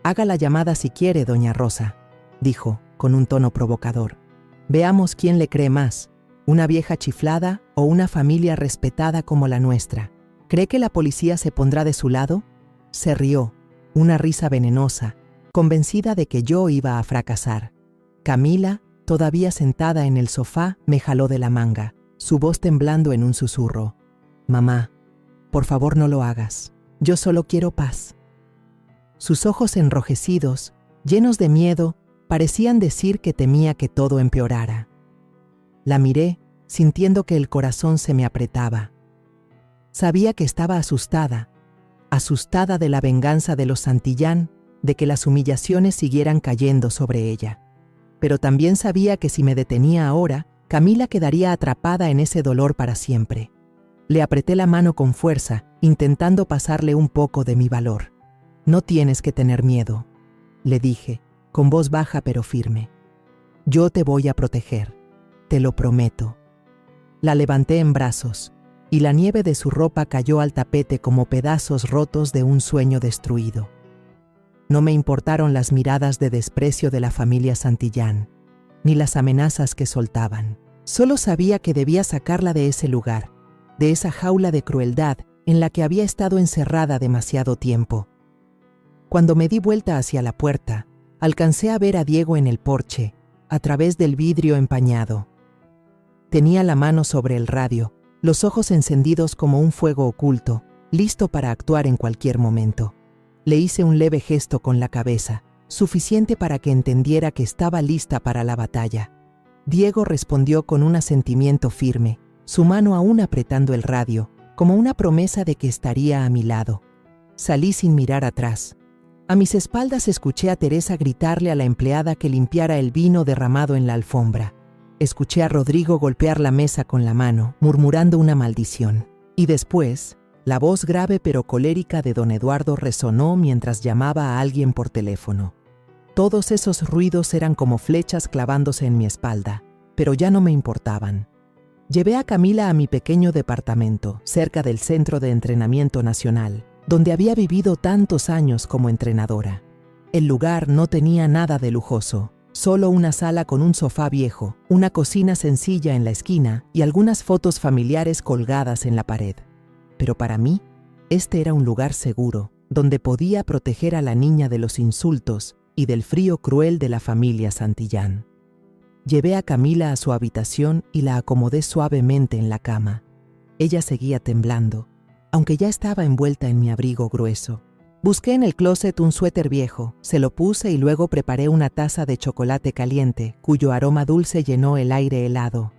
«Haga la llamada si quiere, doña Rosa», dijo, con un tono provocador. «Veamos quién le cree más, una vieja chiflada o una familia respetada como la nuestra. ¿Cree que la policía se pondrá de su lado?» Se rió, una risa venenosa, convencida de que yo iba a fracasar. Camila, todavía sentada en el sofá, me jaló de la manga, su voz temblando en un susurro. «Mamá, por favor no lo hagas. Yo solo quiero paz». Sus ojos enrojecidos, llenos de miedo, parecían decir que temía que todo empeorara. La miré, sintiendo que el corazón se me apretaba. Sabía que estaba asustada de la venganza de los Santillán, de que las humillaciones siguieran cayendo sobre ella. Pero también sabía que si me detenía ahora, Camila quedaría atrapada en ese dolor para siempre. Le apreté la mano con fuerza, intentando pasarle un poco de mi valor. No tienes que tener miedo, le dije, con voz baja pero firme. Yo te voy a proteger, te lo prometo. La levanté en brazos, y la nieve de su ropa cayó al tapete como pedazos rotos de un sueño destruido. No me importaron las miradas de desprecio de la familia Santillán, ni las amenazas que soltaban. Solo sabía que debía sacarla de ese lugar, de esa jaula de crueldad en la que había estado encerrada demasiado tiempo. Cuando me di vuelta hacia la puerta, alcancé a ver a Diego en el porche, a través del vidrio empañado. Tenía la mano sobre el radio, los ojos encendidos como un fuego oculto, listo para actuar en cualquier momento. Le hice un leve gesto con la cabeza, suficiente para que entendiera que estaba lista para la batalla. Diego respondió con un asentimiento firme, su mano aún apretando el radio, como una promesa de que estaría a mi lado. Salí sin mirar atrás. A mis espaldas escuché a Teresa gritarle a la empleada que limpiara el vino derramado en la alfombra. Escuché a Rodrigo golpear la mesa con la mano, murmurando una maldición. Y después, la voz grave pero colérica de don Eduardo resonó mientras llamaba a alguien por teléfono. Todos esos ruidos eran como flechas clavándose en mi espalda, pero ya no me importaban. Llevé a Camila a mi pequeño departamento, cerca del Centro de Entrenamiento Nacional, donde había vivido tantos años como entrenadora. El lugar no tenía nada de lujoso, solo una sala con un sofá viejo, una cocina sencilla en la esquina y algunas fotos familiares colgadas en la pared. Pero para mí, este era un lugar seguro, donde podía proteger a la niña de los insultos y del frío cruel de la familia Santillán. Llevé a Camila a su habitación y la acomodé suavemente en la cama. Ella seguía temblando, aunque ya estaba envuelta en mi abrigo grueso. Busqué en el closet un suéter viejo, se lo puse y luego preparé una taza de chocolate caliente, cuyo aroma dulce llenó el aire helado.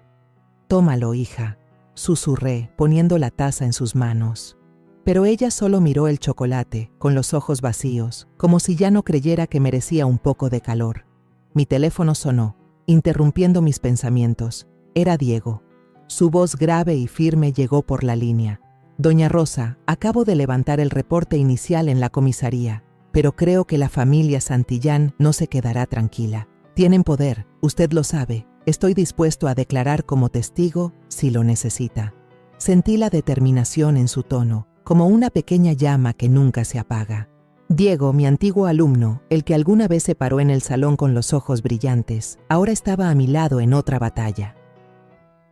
«Tómalo, hija», susurré, poniendo la taza en sus manos. Pero ella solo miró el chocolate, con los ojos vacíos, como si ya no creyera que merecía un poco de calor. Mi teléfono sonó, interrumpiendo mis pensamientos. Era Diego. Su voz grave y firme llegó por la línea. «Doña Rosa, acabo de levantar el reporte inicial en la comisaría, pero creo que la familia Santillán no se quedará tranquila. Tienen poder, usted lo sabe. Estoy dispuesto a declarar como testigo si lo necesita». Sentí la determinación en su tono, como una pequeña llama que nunca se apaga. Diego, mi antiguo alumno, el que alguna vez se paró en el salón con los ojos brillantes, ahora estaba a mi lado en otra batalla.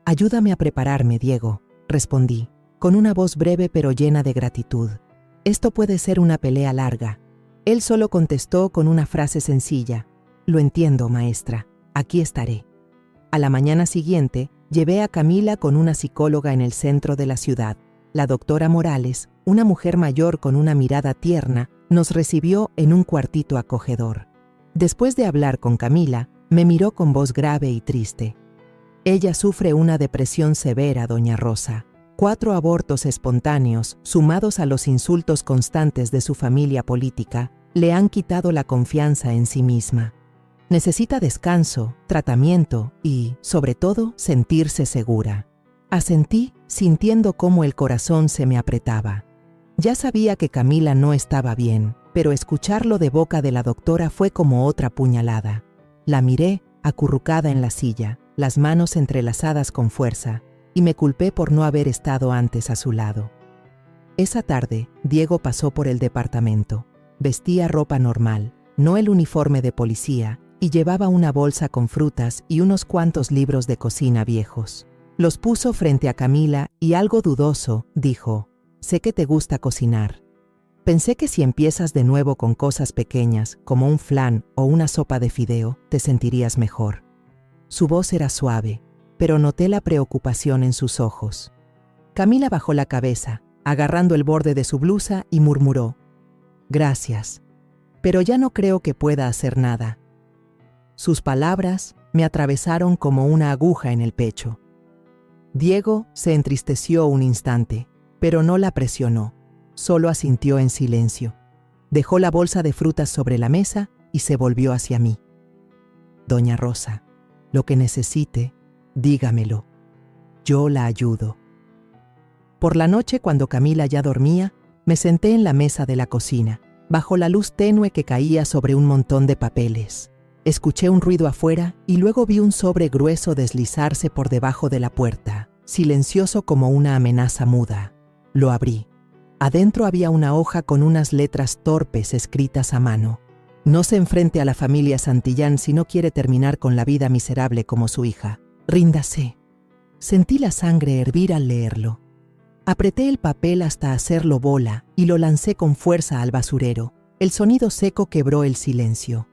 «Ayúdame a prepararme, Diego», respondí, con una voz breve pero llena de gratitud. «Esto puede ser una pelea larga». Él solo contestó con una frase sencilla: «Lo entiendo, maestra, aquí estaré». A la mañana siguiente, llevé a Camila con una psicóloga en el centro de la ciudad. La doctora Morales, una mujer mayor con una mirada tierna, nos recibió en un cuartito acogedor. Después de hablar con Camila, me miró con voz grave y triste. «Ella sufre una depresión severa, doña Rosa. 4 abortos espontáneos, sumados a los insultos constantes de su familia política, le han quitado la confianza en sí misma. Necesita descanso, tratamiento y, sobre todo, sentirse segura». Asentí, sintiendo cómo el corazón se me apretaba. Ya sabía que Camila no estaba bien, pero escucharlo de boca de la doctora fue como otra puñalada. La miré, acurrucada en la silla, las manos entrelazadas con fuerza, y me culpé por no haber estado antes a su lado. Esa tarde, Diego pasó por el departamento. Vestía ropa normal, no el uniforme de policía, y llevaba una bolsa con frutas y unos cuantos libros de cocina viejos. Los puso frente a Camila y, algo dudoso, dijo: «Sé que te gusta cocinar. Pensé que si empiezas de nuevo con cosas pequeñas, como un flan o una sopa de fideo, te sentirías mejor». Su voz era suave, pero noté la preocupación en sus ojos. Camila bajó la cabeza, agarrando el borde de su blusa, y murmuró: «Gracias, pero ya no creo que pueda hacer nada». Sus palabras me atravesaron como una aguja en el pecho. Diego se entristeció un instante, pero no la presionó, solo asintió en silencio. Dejó la bolsa de frutas sobre la mesa y se volvió hacia mí. «Doña Rosa, lo que necesite, dígamelo. Yo la ayudo». Por la noche, cuando Camila ya dormía, me senté en la mesa de la cocina, bajo la luz tenue que caía sobre un montón de papeles. Escuché un ruido afuera y luego vi un sobre grueso deslizarse por debajo de la puerta, silencioso como una amenaza muda. Lo abrí. Adentro había una hoja con unas letras torpes escritas a mano. No se enfrente a la familia Santillán si no quiere terminar con la vida miserable como su hija. Ríndase. Sentí la sangre hervir al leerlo. Apreté el papel hasta hacerlo bola y lo lancé con fuerza al basurero. El sonido seco quebró el silencio.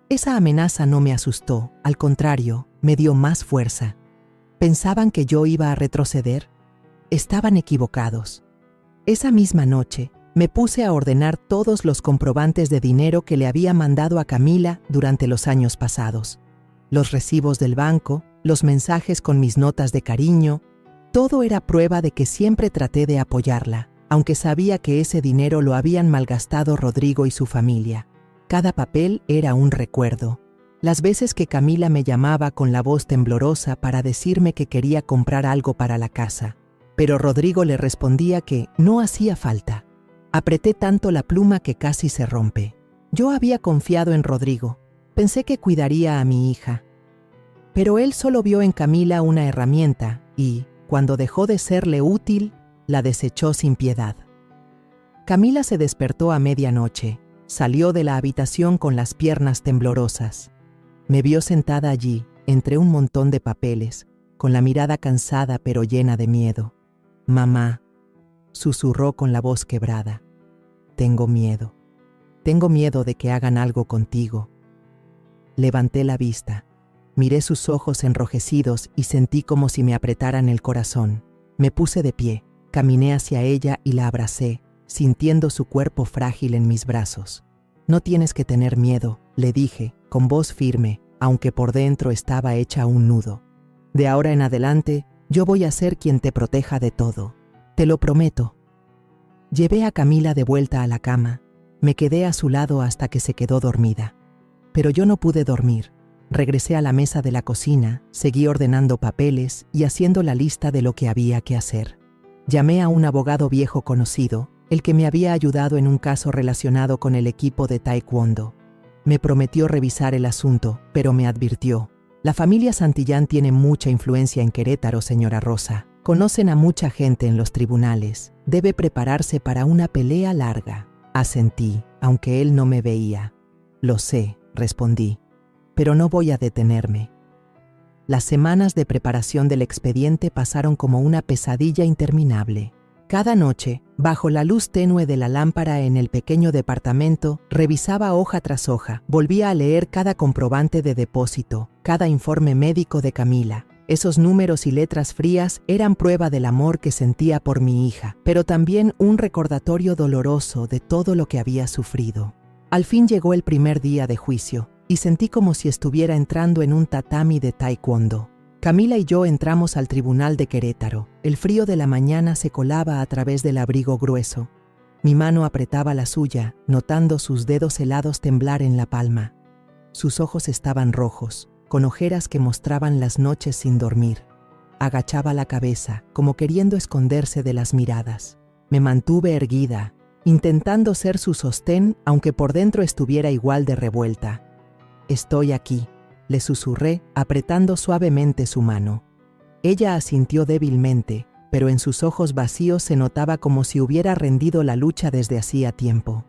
Esa amenaza no me asustó, al contrario, me dio más fuerza. ¿Pensaban que yo iba a retroceder? Estaban equivocados. Esa misma noche, me puse a ordenar todos los comprobantes de dinero que le había mandado a Camila durante los años pasados. Los recibos del banco, los mensajes con mis notas de cariño, todo era prueba de que siempre traté de apoyarla, aunque sabía que ese dinero lo habían malgastado Rodrigo y su familia. Cada papel era un recuerdo. Las veces que Camila me llamaba con la voz temblorosa para decirme que quería comprar algo para la casa, pero Rodrigo le respondía que no hacía falta. Apreté tanto la pluma que casi se rompe. Yo había confiado en Rodrigo. Pensé que cuidaría a mi hija. Pero él solo vio en Camila una herramienta y, cuando dejó de serle útil, la desechó sin piedad. Camila se despertó a medianoche. Salió de la habitación con las piernas temblorosas. Me vio sentada allí, entre un montón de papeles, con la mirada cansada pero llena de miedo. «Mamá», susurró con la voz quebrada. «Tengo miedo. Tengo miedo de que hagan algo contigo». Levanté la vista. Miré sus ojos enrojecidos y sentí como si me apretaran el corazón. Me puse de pie, caminé hacia ella y la abracé, sintiendo su cuerpo frágil en mis brazos. «No tienes que tener miedo», le dije, con voz firme, aunque por dentro estaba hecha un nudo. «De ahora en adelante, yo voy a ser quien te proteja de todo. Te lo prometo». Llevé a Camila de vuelta a la cama. Me quedé a su lado hasta que se quedó dormida. Pero yo no pude dormir. Regresé a la mesa de la cocina, seguí ordenando papeles y haciendo la lista de lo que había que hacer. Llamé a un abogado viejo conocido, el que me había ayudado en un caso relacionado con el equipo de taekwondo. Me prometió revisar el asunto, pero me advirtió: «La familia Santillán tiene mucha influencia en Querétaro, señora Rosa. Conocen a mucha gente en los tribunales. Debe prepararse para una pelea larga». Asentí, aunque él no me veía. «Lo sé», respondí, «pero no voy a detenerme». Las semanas de preparación del expediente pasaron como una pesadilla interminable. Cada noche, bajo la luz tenue de la lámpara en el pequeño departamento, revisaba hoja tras hoja, volvía a leer cada comprobante de depósito, cada informe médico de Camila. Esos números y letras frías eran prueba del amor que sentía por mi hija, pero también un recordatorio doloroso de todo lo que había sufrido. Al fin llegó el primer día de juicio, y sentí como si estuviera entrando en un tatami de taekwondo. Camila y yo entramos al tribunal de Querétaro. El frío de la mañana se colaba a través del abrigo grueso. Mi mano apretaba la suya, notando sus dedos helados temblar en la palma. Sus ojos estaban rojos, con ojeras que mostraban las noches sin dormir. Agachaba la cabeza, como queriendo esconderse de las miradas. Me mantuve erguida, intentando ser su sostén, aunque por dentro estuviera igual de revuelta. «Estoy aquí», le susurré, apretando suavemente su mano. Ella asintió débilmente, pero en sus ojos vacíos se notaba como si hubiera rendido la lucha desde hacía tiempo.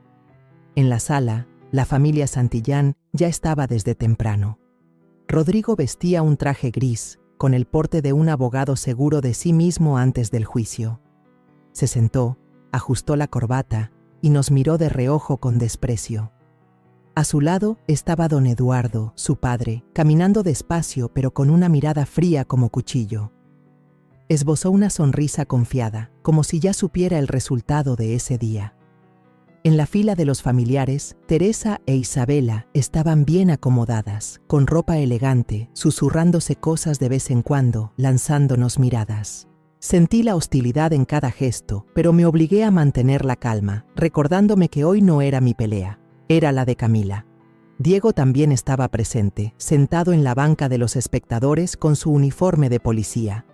En la sala, la familia Santillán ya estaba desde temprano. Rodrigo vestía un traje gris, con el porte de un abogado seguro de sí mismo antes del juicio. Se sentó, ajustó la corbata y nos miró de reojo con desprecio. A su lado estaba don Eduardo, su padre, caminando despacio pero con una mirada fría como cuchillo. Esbozó una sonrisa confiada, como si ya supiera el resultado de ese día. En la fila de los familiares, Teresa e Isabela estaban bien acomodadas, con ropa elegante, susurrándose cosas de vez en cuando, lanzándonos miradas. Sentí la hostilidad en cada gesto, pero me obligué a mantener la calma, recordándome que hoy no era mi pelea. Era la de Camila. Diego también estaba presente, sentado en la banca de los espectadores con su uniforme de policía.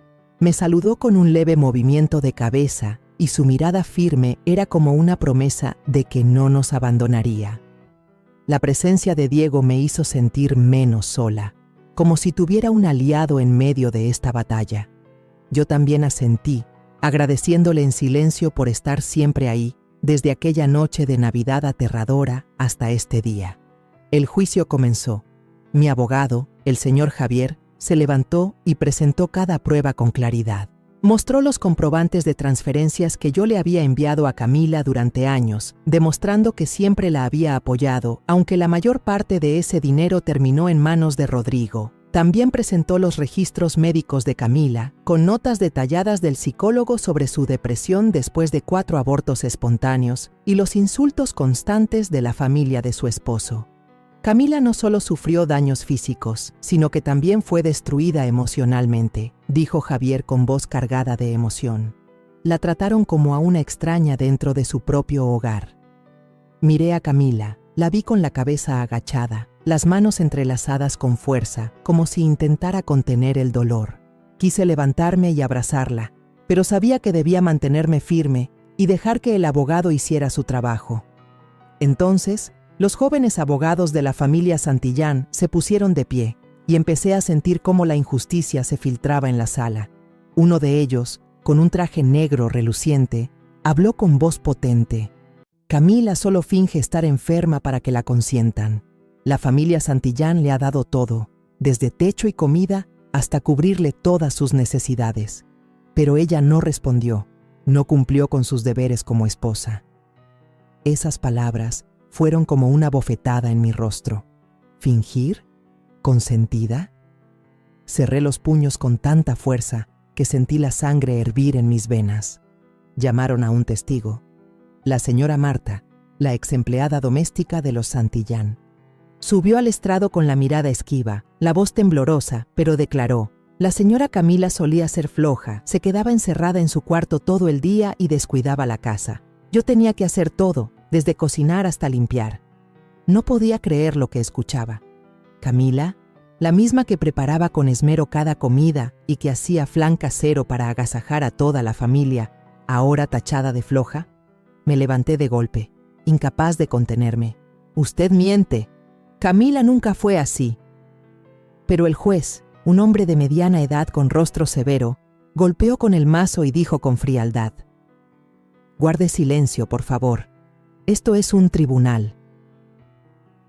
Me saludó con un leve movimiento de cabeza y su mirada firme era como una promesa de que no nos abandonaría. La presencia de Diego me hizo sentir menos sola, como si tuviera un aliado en medio de esta batalla. Yo también asentí, agradeciéndole en silencio por estar siempre ahí, desde aquella noche de Navidad aterradora hasta este día. El juicio comenzó. Mi abogado, el señor Javier, se levantó y presentó cada prueba con claridad. Mostró los comprobantes de transferencias que yo le había enviado a Camila durante años, demostrando que siempre la había apoyado, aunque la mayor parte de ese dinero terminó en manos de Rodrigo. También presentó los registros médicos de Camila, con notas detalladas del psicólogo sobre su depresión después de 4 abortos espontáneos y los insultos constantes de la familia de su esposo. Camila no solo sufrió daños físicos, sino que también fue destruida emocionalmente, dijo Javier con voz cargada de emoción. La trataron como a una extraña dentro de su propio hogar. Miré a Camila, la vi con la cabeza agachada, las manos entrelazadas con fuerza, como si intentara contener el dolor. Quise levantarme y abrazarla, pero sabía que debía mantenerme firme y dejar que el abogado hiciera su trabajo. Entonces, los jóvenes abogados de la familia Santillán se pusieron de pie y empecé a sentir cómo la injusticia se filtraba en la sala. Uno de ellos, con un traje negro reluciente, habló con voz potente. Camila solo finge estar enferma para que la consientan. La familia Santillán le ha dado todo, desde techo y comida hasta cubrirle todas sus necesidades. Pero ella no respondió, no cumplió con sus deberes como esposa. Esas palabras fueron como una bofetada en mi rostro. ¿Fingir? ¿Consentida? Cerré los puños con tanta fuerza que sentí la sangre hervir en mis venas. Llamaron a un testigo. La señora Marta, la exempleada doméstica de los Santillán. Subió al estrado con la mirada esquiva, la voz temblorosa, pero declaró: la señora Camila solía ser floja, se quedaba encerrada en su cuarto todo el día y descuidaba la casa. Yo tenía que hacer todo, desde cocinar hasta limpiar. No podía creer lo que escuchaba. Camila, la misma que preparaba con esmero cada comida y que hacía flan casero para agasajar a toda la familia, ahora tachada de floja. Me levanté de golpe, incapaz de contenerme. Usted miente. Camila nunca fue así. Pero el juez, un hombre de mediana edad con rostro severo, golpeó con el mazo y dijo con frialdad: guarde silencio, por favor. Esto es un tribunal.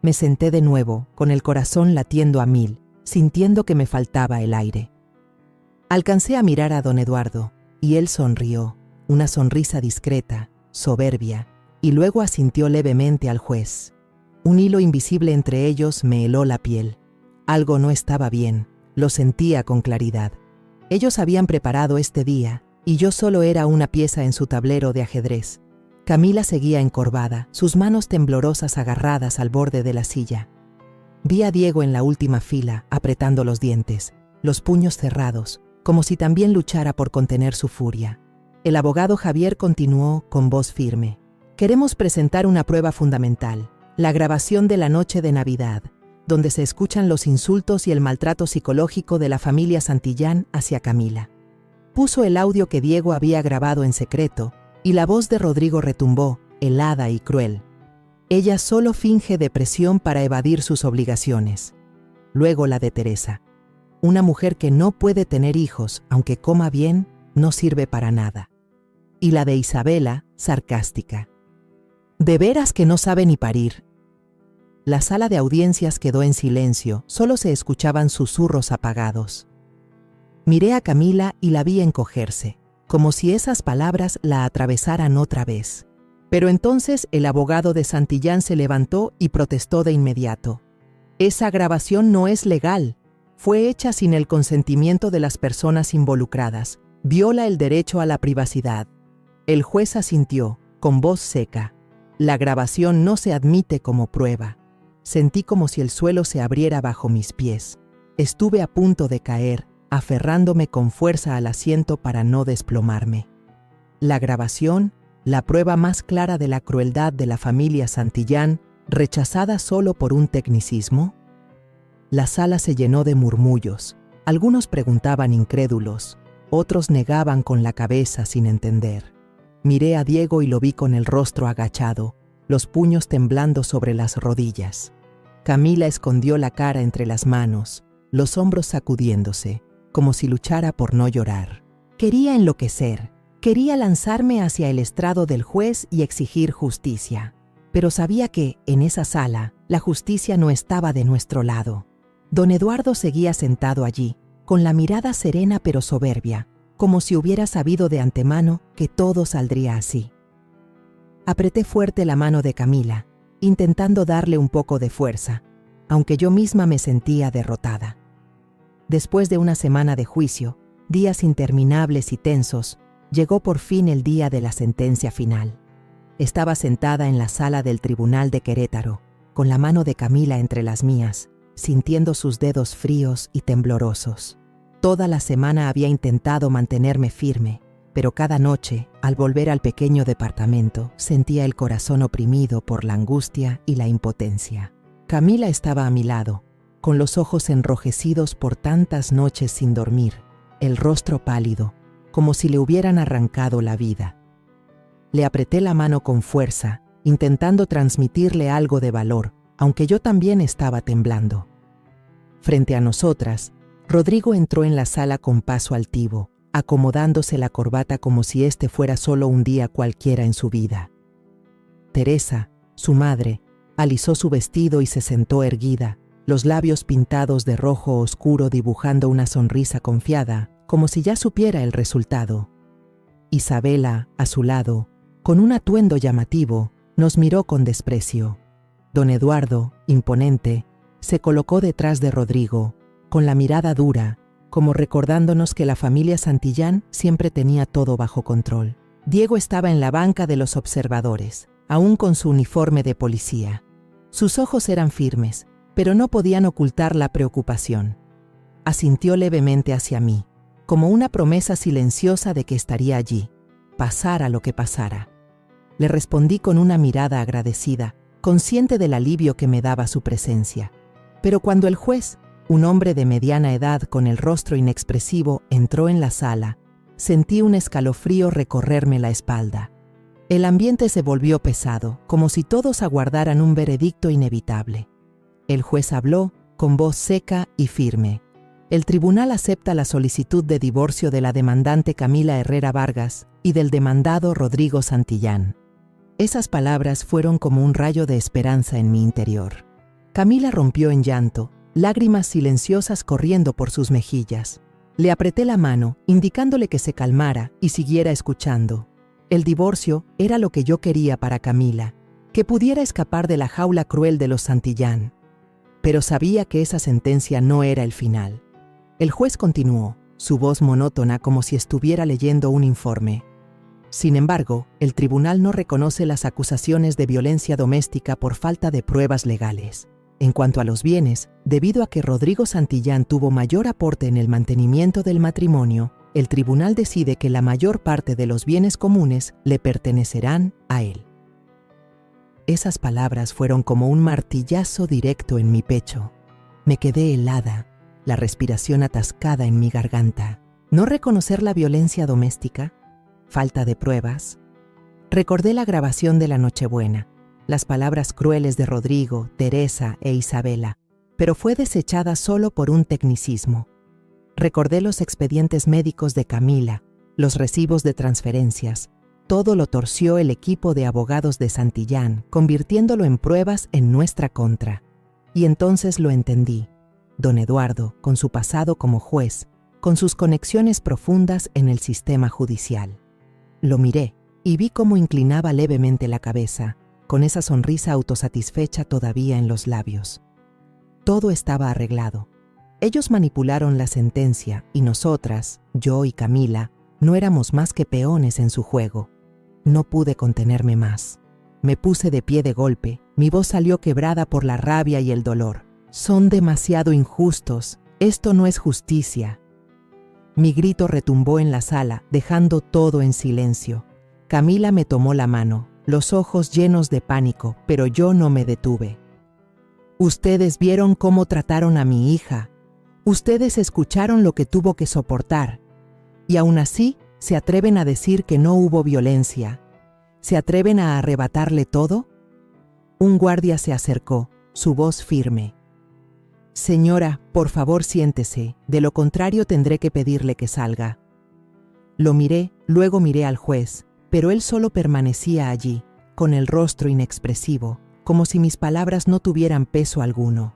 Me senté de nuevo, con el corazón latiendo a 1000, sintiendo que me faltaba el aire. Alcancé a mirar a don Eduardo, y él sonrió, una sonrisa discreta, soberbia, y luego asintió levemente al juez. Un hilo invisible entre ellos me heló la piel. Algo no estaba bien, lo sentía con claridad. Ellos habían preparado este día, y yo solo era una pieza en su tablero de ajedrez. Camila seguía encorvada, sus manos temblorosas agarradas al borde de la silla. Vi a Diego en la última fila, apretando los dientes, los puños cerrados, como si también luchara por contener su furia. El abogado Javier continuó con voz firme: queremos presentar una prueba fundamental, la grabación de la noche de Navidad, donde se escuchan los insultos y el maltrato psicológico de la familia Santillán hacia Camila. Puso el audio que Diego había grabado en secreto, y la voz de Rodrigo retumbó, helada y cruel. Ella solo finge depresión para evadir sus obligaciones. Luego la de Teresa. Una mujer que no puede tener hijos, aunque coma bien, no sirve para nada. Y la de Isabela, sarcástica. De veras que no sabe ni parir. La sala de audiencias quedó en silencio, solo se escuchaban susurros apagados. Miré a Camila y la vi encogerse, como si esas palabras la atravesaran otra vez. Pero entonces el abogado de Santillán se levantó y protestó de inmediato. Esa grabación no es legal. Fue hecha sin el consentimiento de las personas involucradas. Viola el derecho a la privacidad. El juez asintió, con voz seca. La grabación no se admite como prueba. Sentí como si el suelo se abriera bajo mis pies. Estuve a punto de caer, aferrándome con fuerza al asiento para no desplomarme. La grabación, la prueba más clara de la crueldad de la familia Santillán, rechazada solo por un tecnicismo. La sala se llenó de murmullos. Algunos preguntaban incrédulos: Otros negaban con la cabeza sin entender. Miré a Diego y lo vi con el rostro agachado, los puños temblando sobre las rodillas. Camila escondió la cara entre las manos, los hombros sacudiéndose, como si luchara por no llorar. Quería enloquecer, quería lanzarme hacia el estrado del juez y exigir justicia. Pero sabía que, en esa sala, la justicia no estaba de nuestro lado. Don Eduardo seguía sentado allí, con la mirada serena pero soberbia, como si hubiera sabido de antemano que todo saldría así. Apreté fuerte la mano de Camila, intentando darle un poco de fuerza, aunque yo misma me sentía derrotada. Después de una semana de juicio, días interminables y tensos, llegó por fin el día de la sentencia final. Estaba sentada en la sala del Tribunal de Querétaro, con la mano de Camila entre las mías, sintiendo sus dedos fríos y temblorosos. Toda la semana había intentado mantenerme firme, pero cada noche, al volver al pequeño departamento, sentía el corazón oprimido por la angustia y la impotencia. Camila estaba a mi lado, con los ojos enrojecidos por tantas noches sin dormir, el rostro pálido, como si le hubieran arrancado la vida. Le apreté la mano con fuerza, intentando transmitirle algo de valor, aunque yo también estaba temblando. Frente a nosotras, Rodrigo entró en la sala con paso altivo, acomodándose la corbata como si este fuera solo un día cualquiera en su vida. Teresa, su madre, alisó su vestido y se sentó erguida, los labios pintados de rojo oscuro dibujando una sonrisa confiada, como si ya supiera el resultado. Isabela, a su lado, con un atuendo llamativo, nos miró con desprecio. Don Eduardo, imponente, se colocó detrás de Rodrigo, con la mirada dura, como recordándonos que la familia Santillán siempre tenía todo bajo control. Diego estaba en la banca de los observadores, aún con su uniforme de policía. Sus ojos eran firmes, pero no podían ocultar la preocupación. Asintió levemente hacia mí, como una promesa silenciosa de que estaría allí, pasara lo que pasara. Le respondí con una mirada agradecida, consciente del alivio que me daba su presencia. Pero cuando el juez, un hombre de mediana edad con el rostro inexpresivo, entró en la sala, sentí un escalofrío recorrerme la espalda. El ambiente se volvió pesado, como si todos aguardaran un veredicto inevitable. El juez habló, con voz seca y firme. El tribunal acepta la solicitud de divorcio de la demandante Camila Herrera Vargas y del demandado Rodrigo Santillán. Esas palabras fueron como un rayo de esperanza en mi interior. Camila rompió en llanto, lágrimas silenciosas corriendo por sus mejillas. Le apreté la mano, indicándole que se calmara y siguiera escuchando. El divorcio era lo que yo quería para Camila, que pudiera escapar de la jaula cruel de los Santillán. Pero sabía que esa sentencia no era el final. El juez continuó, su voz monótona como si estuviera leyendo un informe. Sin embargo, el tribunal no reconoce las acusaciones de violencia doméstica por falta de pruebas legales. En cuanto a los bienes, debido a que Rodrigo Santillán tuvo mayor aporte en el mantenimiento del matrimonio, el tribunal decide que la mayor parte de los bienes comunes le pertenecerán a él. Esas palabras fueron como un martillazo directo en mi pecho. Me quedé helada, la respiración atascada en mi garganta. ¿No reconocer la violencia doméstica? ¿Falta de pruebas? Recordé la grabación de la Nochebuena, las palabras crueles de Rodrigo, Teresa e Isabela, pero fue desechada solo por un tecnicismo. Recordé los expedientes médicos de Camila, los recibos de transferencias. Todo lo torció el equipo de abogados de Santillán, convirtiéndolo en pruebas en nuestra contra. Y entonces lo entendí. Don Eduardo, con su pasado como juez, con sus conexiones profundas en el sistema judicial. Lo miré y vi cómo inclinaba levemente la cabeza, con esa sonrisa autosatisfecha todavía en los labios. Todo estaba arreglado. Ellos manipularon la sentencia y nosotras, yo y Camila, no éramos más que peones en su juego. No pude contenerme más. Me puse de pie de golpe, mi voz salió quebrada por la rabia y el dolor. Son demasiado injustos, esto no es justicia. Mi grito retumbó en la sala, dejando todo en silencio. Camila me tomó la mano, los ojos llenos de pánico, pero yo no me detuve. Ustedes vieron cómo trataron a mi hija. Ustedes escucharon lo que tuvo que soportar. Y aún así, ¿se atreven a decir que no hubo violencia? ¿Se atreven a arrebatarle todo? Un guardia se acercó, su voz firme. Señora, por favor siéntese, de lo contrario tendré que pedirle que salga. Lo miré, luego miré al juez, pero él solo permanecía allí, con el rostro inexpresivo, como si mis palabras no tuvieran peso alguno.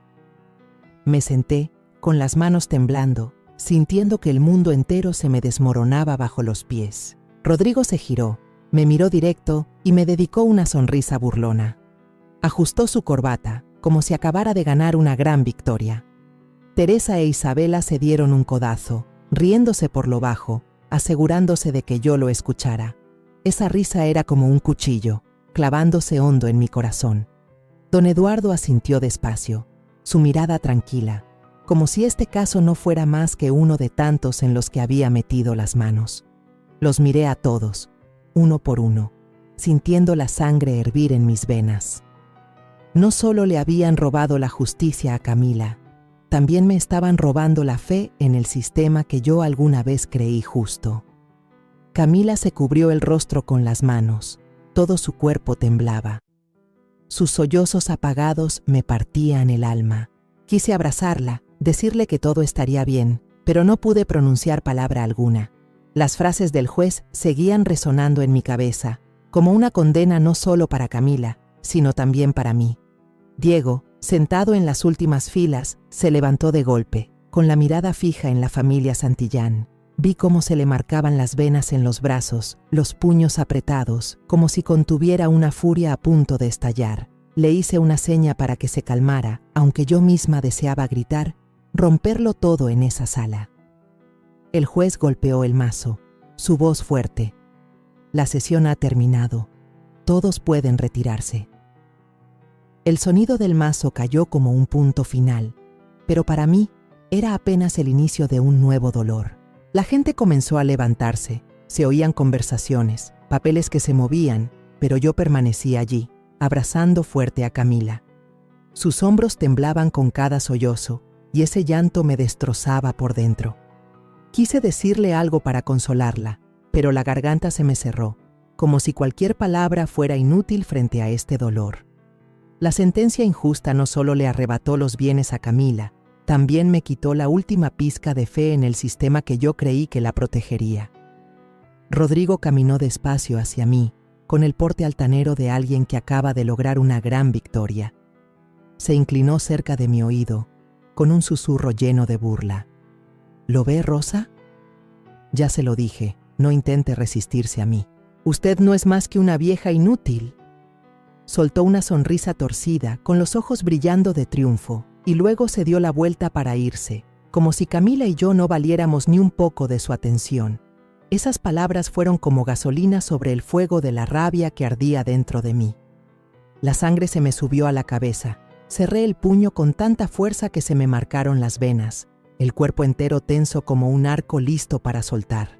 Me senté, con las manos temblando, sintiendo que el mundo entero se me desmoronaba bajo los pies. Rodrigo se giró, me miró directo y me dedicó una sonrisa burlona. Ajustó su corbata, como si acabara de ganar una gran victoria. Teresa e Isabela se dieron un codazo, riéndose por lo bajo, asegurándose de que yo lo escuchara. Esa risa era como un cuchillo, clavándose hondo en mi corazón. Don Eduardo asintió despacio, su mirada tranquila, como si este caso no fuera más que uno de tantos en los que había metido las manos. Los miré a todos, uno por uno, sintiendo la sangre hervir en mis venas. No solo le habían robado la justicia a Camila, también me estaban robando la fe en el sistema que yo alguna vez creí justo. Camila se cubrió el rostro con las manos, todo su cuerpo temblaba. Sus sollozos apagados me partían el alma. Quise abrazarla, decirle que todo estaría bien, pero no pude pronunciar palabra alguna. Las frases del juez seguían resonando en mi cabeza, como una condena no solo para Camila, sino también para mí. Diego, sentado en las últimas filas, se levantó de golpe, con la mirada fija en la familia Santillán. Vi cómo se le marcaban las venas en los brazos, los puños apretados, como si contuviera una furia a punto de estallar. Le hice una seña para que se calmara, aunque yo misma deseaba gritar, romperlo todo en esa sala. El juez golpeó el mazo, su voz fuerte. La sesión ha terminado. Todos pueden retirarse. El sonido del mazo cayó como un punto final, pero para mí era apenas el inicio de un nuevo dolor. La gente comenzó a levantarse, se oían conversaciones, papeles que se movían, pero yo permanecí allí, abrazando fuerte a Camila. Sus hombros temblaban con cada sollozo, y ese llanto me destrozaba por dentro. Quise decirle algo para consolarla, pero la garganta se me cerró, como si cualquier palabra fuera inútil frente a este dolor. La sentencia injusta no solo le arrebató los bienes a Camila, también me quitó la última pizca de fe en el sistema que yo creí que la protegería. Rodrigo caminó despacio hacia mí, con el porte altanero de alguien que acaba de lograr una gran victoria. Se inclinó cerca de mi oído, con un susurro lleno de burla. ¿Lo ve, Rosa? Ya se lo dije, no intente resistirse a mí. Usted no es más que una vieja inútil. Soltó una sonrisa torcida, con los ojos brillando de triunfo, y luego se dio la vuelta para irse, como si Camila y yo no valiéramos ni un poco de su atención. Esas palabras fueron como gasolina sobre el fuego de la rabia que ardía dentro de mí. La sangre se me subió a la cabeza. Cerré el puño con tanta fuerza que se me marcaron las venas, el cuerpo entero tenso como un arco listo para soltar.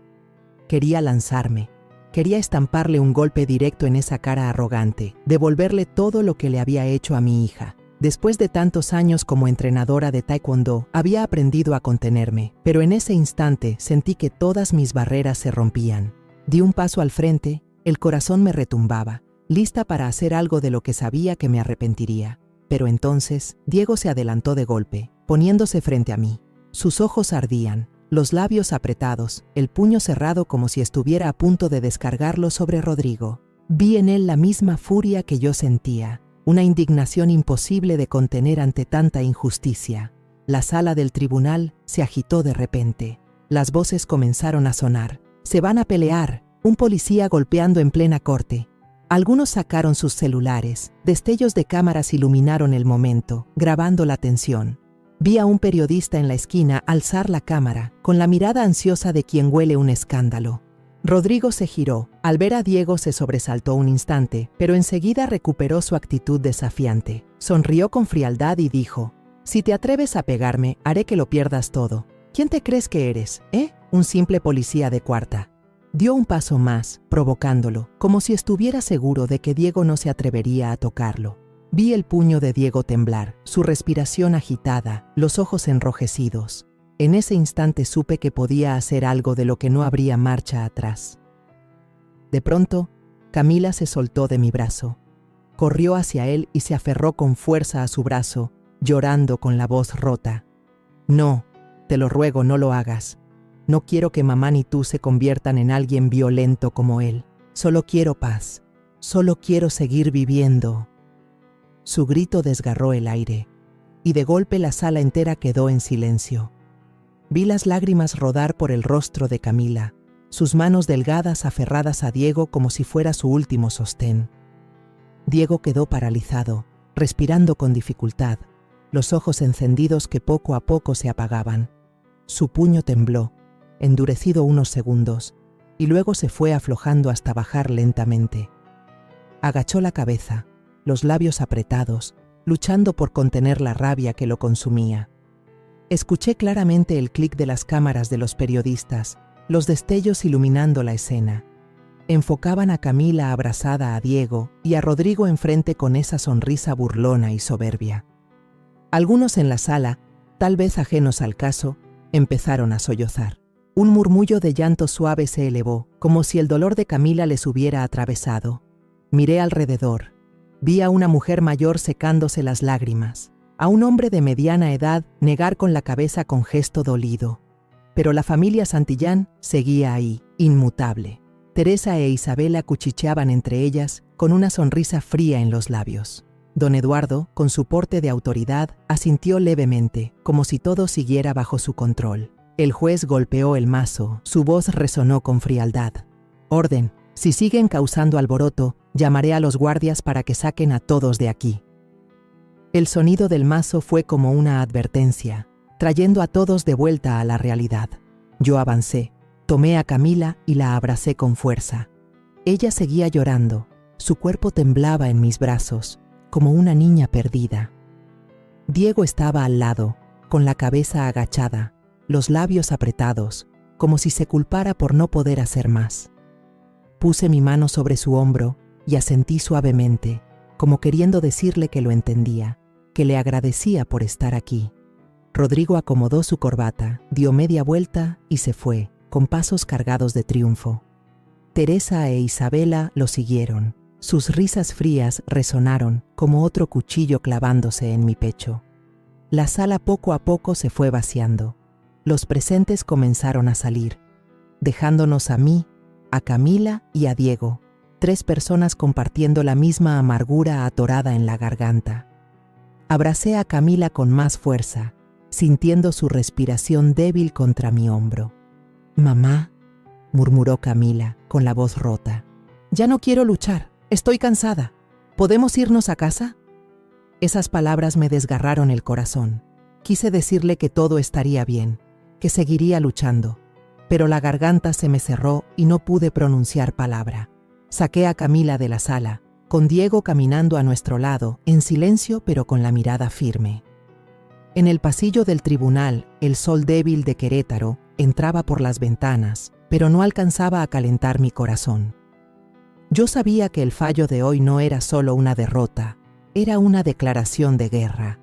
Quería lanzarme. Quería estamparle un golpe directo en esa cara arrogante, devolverle todo lo que le había hecho a mi hija. Después de tantos años como entrenadora de taekwondo, había aprendido a contenerme, pero en ese instante sentí que todas mis barreras se rompían. Di un paso al frente, el corazón me retumbaba, lista para hacer algo de lo que sabía que me arrepentiría. Pero entonces, Diego se adelantó de golpe, poniéndose frente a mí. Sus ojos ardían, los labios apretados, el puño cerrado como si estuviera a punto de descargarlo sobre Rodrigo. Vi en él la misma furia que yo sentía, una indignación imposible de contener ante tanta injusticia. La sala del tribunal se agitó de repente. Las voces comenzaron a sonar. «Se van a pelear», un policía golpeando en plena corte. Algunos sacaron sus celulares, destellos de cámaras iluminaron el momento, grabando la tensión. Vi a un periodista en la esquina alzar la cámara, con la mirada ansiosa de quien huele un escándalo. Rodrigo se giró. Al ver a Diego se sobresaltó un instante, pero enseguida recuperó su actitud desafiante. Sonrió con frialdad y dijo: «Si te atreves a pegarme, haré que lo pierdas todo. ¿Quién te crees que eres, Un simple policía de cuarta». Dio un paso más, provocándolo, como si estuviera seguro de que Diego no se atrevería a tocarlo. Vi el puño de Diego temblar, su respiración agitada, los ojos enrojecidos. En ese instante supe que podía hacer algo de lo que no habría marcha atrás. De pronto, Camila se soltó de mi brazo. Corrió hacia él y se aferró con fuerza a su brazo, llorando con la voz rota. No, te lo ruego, no lo hagas. No quiero que mamá ni tú se conviertan en alguien violento como él. Solo quiero paz. Solo quiero seguir viviendo. Su grito desgarró el aire, y de golpe la sala entera quedó en silencio. Vi las lágrimas rodar por el rostro de Camila, sus manos delgadas aferradas a Diego como si fuera su último sostén. Diego quedó paralizado, respirando con dificultad, los ojos encendidos que poco a poco se apagaban. Su puño tembló, endurecido unos segundos, y luego se fue aflojando hasta bajar lentamente. Agachó la cabeza, los labios apretados, luchando por contener la rabia que lo consumía. Escuché claramente el clic de las cámaras de los periodistas, los destellos iluminando la escena. Enfocaban a Camila abrazada a Diego y a Rodrigo enfrente con esa sonrisa burlona y soberbia. Algunos en la sala, tal vez ajenos al caso, empezaron a sollozar. Un murmullo de llanto suave se elevó, como si el dolor de Camila les hubiera atravesado. Miré alrededor. Vi a una mujer mayor secándose las lágrimas, a un hombre de mediana edad negar con la cabeza con gesto dolido. Pero la familia Santillán seguía ahí, inmutable. Teresa e Isabela cuchicheaban entre ellas con una sonrisa fría en los labios. Don Eduardo, con su porte de autoridad, asintió levemente, como si todo siguiera bajo su control. El juez golpeó el mazo, su voz resonó con frialdad. «Orden, si siguen causando alboroto, llamaré a los guardias para que saquen a todos de aquí». El sonido del mazo fue como una advertencia, trayendo a todos de vuelta a la realidad. Yo avancé, tomé a Camila y la abracé con fuerza. Ella seguía llorando, su cuerpo temblaba en mis brazos, como una niña perdida. Diego estaba al lado, con la cabeza agachada, los labios apretados, como si se culpara por no poder hacer más. Puse mi mano sobre su hombro y asentí suavemente, como queriendo decirle que lo entendía, que le agradecía por estar aquí. Rodrigo acomodó su corbata, dio media vuelta y se fue, con pasos cargados de triunfo. Teresa e Isabela lo siguieron. Sus risas frías resonaron como otro cuchillo clavándose en mi pecho. La sala poco a poco se fue vaciando. Los presentes comenzaron a salir, dejándonos a mí, a Camila y a Diego, 3 personas compartiendo la misma amargura atorada en la garganta. Abracé a Camila con más fuerza, sintiendo su respiración débil contra mi hombro. «Mamá», murmuró Camila, con la voz rota. «Ya no quiero luchar, estoy cansada. ¿Podemos irnos a casa?» Esas palabras me desgarraron el corazón. Quise decirle que todo estaría bien, que seguiría luchando, pero la garganta se me cerró y no pude pronunciar palabra. Saqué a Camila de la sala, con Diego caminando a nuestro lado, en silencio pero con la mirada firme. En el pasillo del tribunal, el sol débil de Querétaro entraba por las ventanas, pero no alcanzaba a calentar mi corazón. Yo sabía que el fallo de hoy no era solo una derrota, era una declaración de guerra.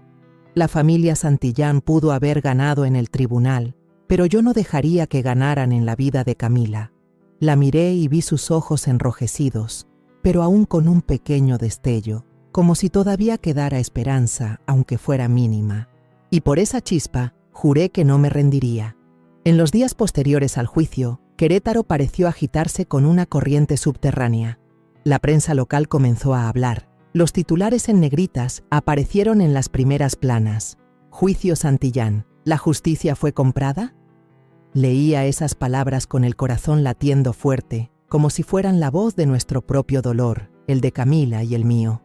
La familia Santillán pudo haber ganado en el tribunal, pero yo no dejaría que ganaran en la vida de Camila. La miré y vi sus ojos enrojecidos, pero aún con un pequeño destello, como si todavía quedara esperanza, aunque fuera mínima. Y por esa chispa, juré que no me rendiría. En los días posteriores al juicio, Querétaro pareció agitarse con una corriente subterránea. La prensa local comenzó a hablar. Los titulares en negritas aparecieron en las primeras planas. «Juicio Santillán, ¿la justicia fue comprada?». Leía esas palabras con el corazón latiendo fuerte, como si fueran la voz de nuestro propio dolor, el de Camila y el mío.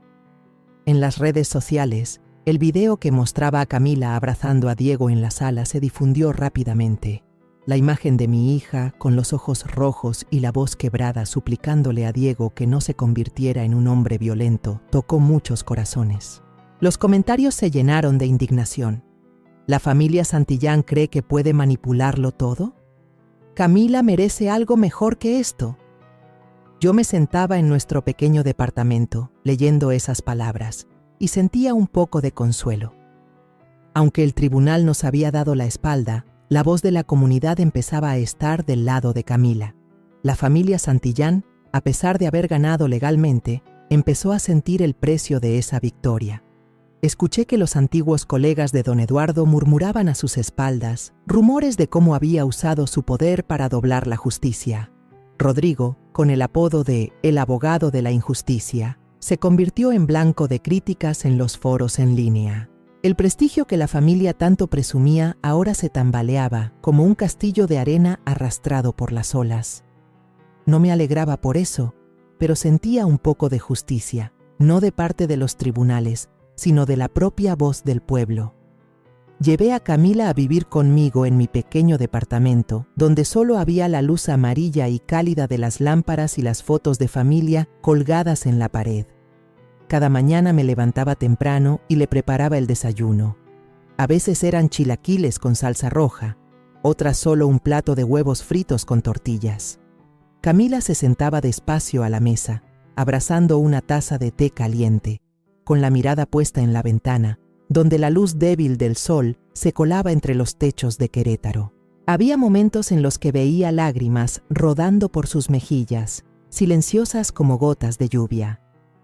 En las redes sociales, el video que mostraba a Camila abrazando a Diego en la sala se difundió rápidamente. La imagen de mi hija, con los ojos rojos y la voz quebrada suplicándole a Diego que no se convirtiera en un hombre violento, tocó muchos corazones. Los comentarios se llenaron de indignación. ¿La familia Santillán cree que puede manipularlo todo? ¿Camila merece algo mejor que esto? Yo me sentaba en nuestro pequeño departamento, leyendo esas palabras, y sentía un poco de consuelo. Aunque el tribunal nos había dado la espalda, La voz de la comunidad empezaba a estar del lado de Camila. La familia Santillán, a pesar de haber ganado legalmente, empezó a sentir el precio de esa victoria. Escuché que los antiguos colegas de don Eduardo murmuraban a sus espaldas rumores de cómo había usado su poder para doblar la justicia. Rodrigo, con el apodo de «el abogado de la injusticia», se convirtió en blanco de críticas en los foros en línea. El prestigio que la familia tanto presumía ahora se tambaleaba como un castillo de arena arrastrado por las olas. No me alegraba por eso, pero sentía un poco de justicia, no de parte de los tribunales, sino de la propia voz del pueblo. Llevé a Camila a vivir conmigo en mi pequeño departamento, donde solo había la luz amarilla y cálida de las lámparas y las fotos de familia colgadas en la pared. Cada mañana me levantaba temprano y le preparaba el desayuno. A veces eran chilaquiles con salsa roja, otras solo un plato de huevos fritos con tortillas. Camila se sentaba despacio a la mesa, abrazando una taza de té caliente, con la mirada puesta en la ventana, donde la luz débil del sol se colaba entre los techos de Querétaro. Había momentos en los que veía lágrimas rodando por sus mejillas, silenciosas como gotas de lluvia.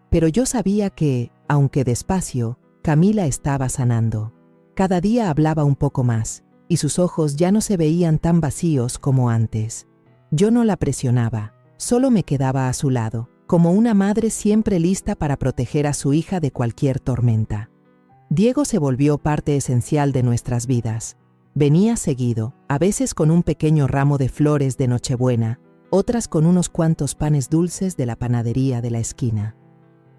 Pero yo sabía que, aunque despacio, Camila estaba sanando. Cada día hablaba un poco más, y sus ojos ya no se veían tan vacíos como antes. Yo no la presionaba, solo me quedaba a su lado, como una madre siempre lista para proteger a su hija de cualquier tormenta. Diego se volvió parte esencial de nuestras vidas. Venía seguido, a veces con un pequeño ramo de flores de Nochebuena, otras con unos cuantos panes dulces de la panadería de la esquina.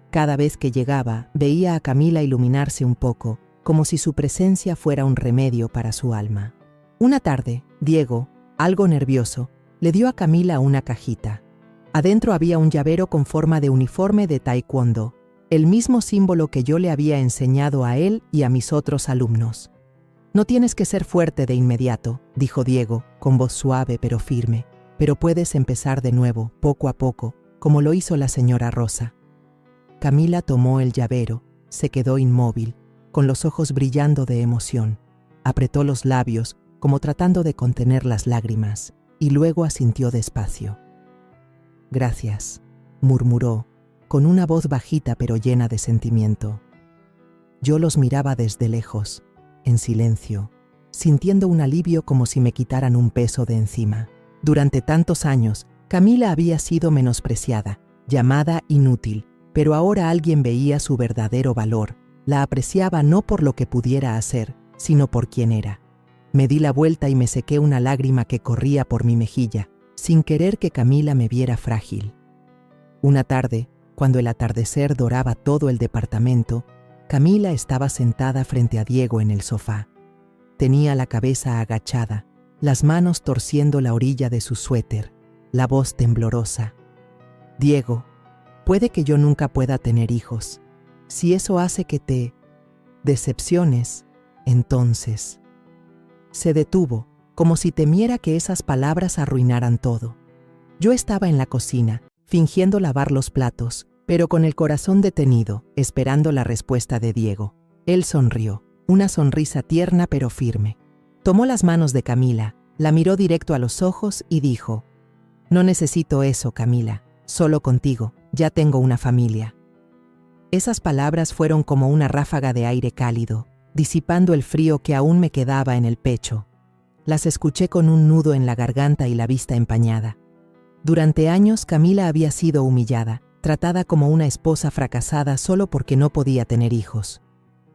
Cada vez que llegaba, veía a Camila iluminarse un poco, como si su presencia fuera un remedio para su alma. Una tarde, Diego, algo nervioso, le dio a Camila una cajita. Adentro había un llavero con forma de uniforme de taekwondo, el mismo símbolo que yo le había enseñado a él y a mis otros alumnos. «No tienes que ser fuerte de inmediato», dijo Diego, con voz suave pero firme, «pero puedes empezar de nuevo, poco a poco, como lo hizo la señora Rosa». Camila tomó el llavero, se quedó inmóvil, con los ojos brillando de emoción. Apretó los labios, como tratando de contener las lágrimas, y luego asintió despacio. «Gracias», murmuró, con una voz bajita pero llena de sentimiento. Yo los miraba desde lejos, en silencio, sintiendo un alivio como si me quitaran un peso de encima. Durante tantos años, Camila había sido menospreciada, llamada inútil, pero ahora alguien veía su verdadero valor, la apreciaba no por lo que pudiera hacer, sino por quién era. Me di la vuelta y me sequé una lágrima que corría por mi mejilla, sin querer que Camila me viera frágil. Una tarde, cuando el atardecer doraba todo el departamento, Camila estaba sentada frente a Diego en el sofá. Tenía la cabeza agachada, las manos torciendo la orilla de su suéter, la voz temblorosa. «Diego, puede que yo nunca pueda tener hijos. Si eso hace que te decepciones, entonces...» Se detuvo, como si temiera que esas palabras arruinaran todo. Yo estaba en la cocina, fingiendo lavar los platos, pero con el corazón detenido, esperando la respuesta de Diego. Él sonrió, una sonrisa tierna pero firme. Tomó las manos de Camila, la miró directo a los ojos y dijo: «No necesito eso, Camila, solo contigo, ya tengo una familia». Esas palabras fueron como una ráfaga de aire cálido, disipando el frío que aún me quedaba en el pecho. Las escuché con un nudo en la garganta y la vista empañada. Durante años Camila había sido humillada, tratada como una esposa fracasada solo porque no podía tener hijos.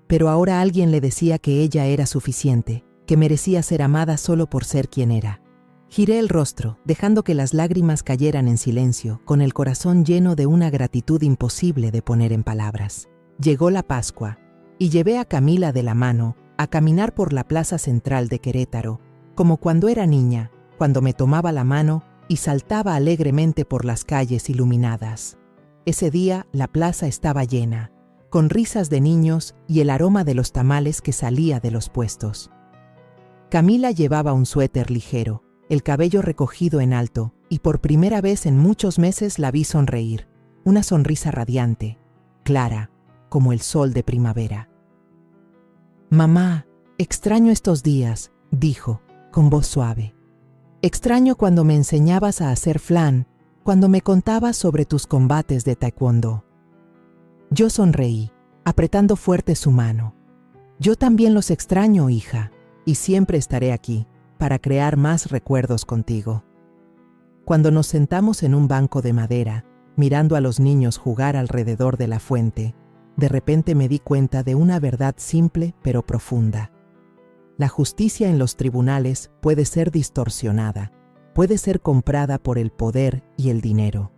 Pero ahora alguien le decía que ella era suficiente, que merecía ser amada solo por ser quien era. Giré el rostro, dejando que las lágrimas cayeran en silencio, con el corazón lleno de una gratitud imposible de poner en palabras. Llegó la Pascua, y llevé a Camila de la mano a caminar por la plaza central de Querétaro, como cuando era niña, cuando me tomaba la mano y saltaba alegremente por las calles iluminadas. Ese día la plaza estaba llena, con risas de niños y el aroma de los tamales que salía de los puestos. Camila llevaba un suéter ligero, el cabello recogido en alto, y por primera vez en muchos meses la vi sonreír, una sonrisa radiante, clara, como el sol de primavera. «Mamá, extraño estos días», dijo, con voz suave. Extraño cuando me enseñabas a hacer flan, cuando me contabas sobre tus combates de taekwondo. Yo sonreí, apretando fuerte su mano. Yo también los extraño, hija, y siempre estaré aquí para crear más recuerdos contigo. Cuando nos sentamos en un banco de madera, mirando a los niños jugar alrededor de la fuente, de repente me di cuenta de una verdad simple pero profunda. La justicia en los tribunales puede ser distorsionada, puede ser comprada por el poder y el dinero,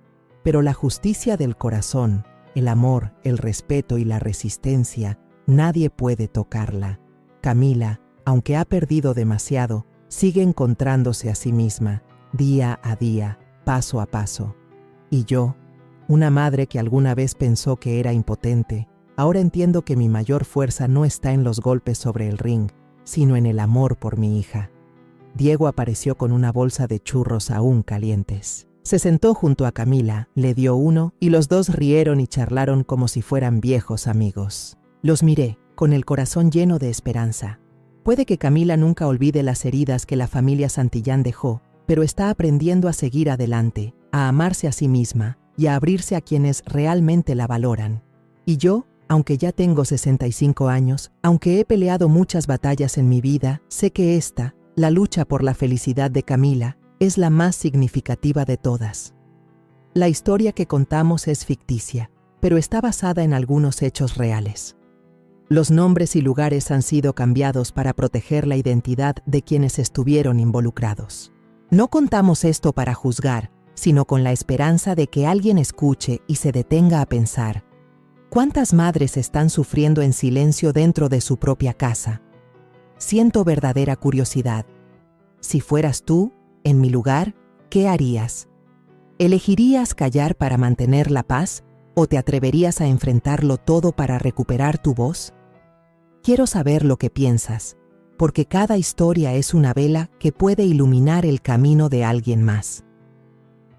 pero la justicia del corazón, el amor, el respeto y la resistencia, nadie puede tocarla. Camila, aunque ha perdido demasiado, sigue encontrándose a sí misma, día a día, paso a paso. Y yo, una madre que alguna vez pensó que era impotente, ahora entiendo que mi mayor fuerza no está en los golpes sobre el ring, sino en el amor por mi hija. Diego apareció con una bolsa de churros aún calientes. Se sentó junto a Camila, le dio uno y los dos rieron y charlaron como si fueran viejos amigos. Los miré, con el corazón lleno de esperanza. Puede que Camila nunca olvide las heridas que la familia Santillán dejó, pero está aprendiendo a seguir adelante, a amarse a sí misma y a abrirse a quienes realmente la valoran. Y yo, aunque ya tengo 65 años, aunque he peleado muchas batallas en mi vida, sé que esta, la lucha por la felicidad de Camila, es la más significativa de todas. La historia que contamos es ficticia, pero está basada en algunos hechos reales. Los nombres y lugares han sido cambiados para proteger la identidad de quienes estuvieron involucrados. No contamos esto para juzgar, sino con la esperanza de que alguien escuche y se detenga a pensar: ¿cuántas madres están sufriendo en silencio dentro de su propia casa? Siento verdadera curiosidad. Si fueras tú, en mi lugar, ¿qué harías? ¿Elegirías callar para mantener la paz o te atreverías a enfrentarlo todo para recuperar tu voz? Quiero saber lo que piensas, porque cada historia es una vela que puede iluminar el camino de alguien más.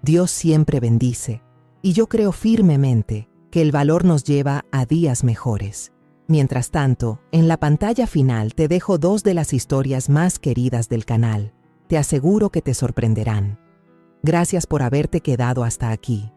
Dios siempre bendice, y yo creo firmemente que el valor nos lleva a días mejores. Mientras tanto, en la pantalla final te dejo 2 de las historias más queridas del canal. Te aseguro que te sorprenderán. Gracias por haberte quedado hasta aquí.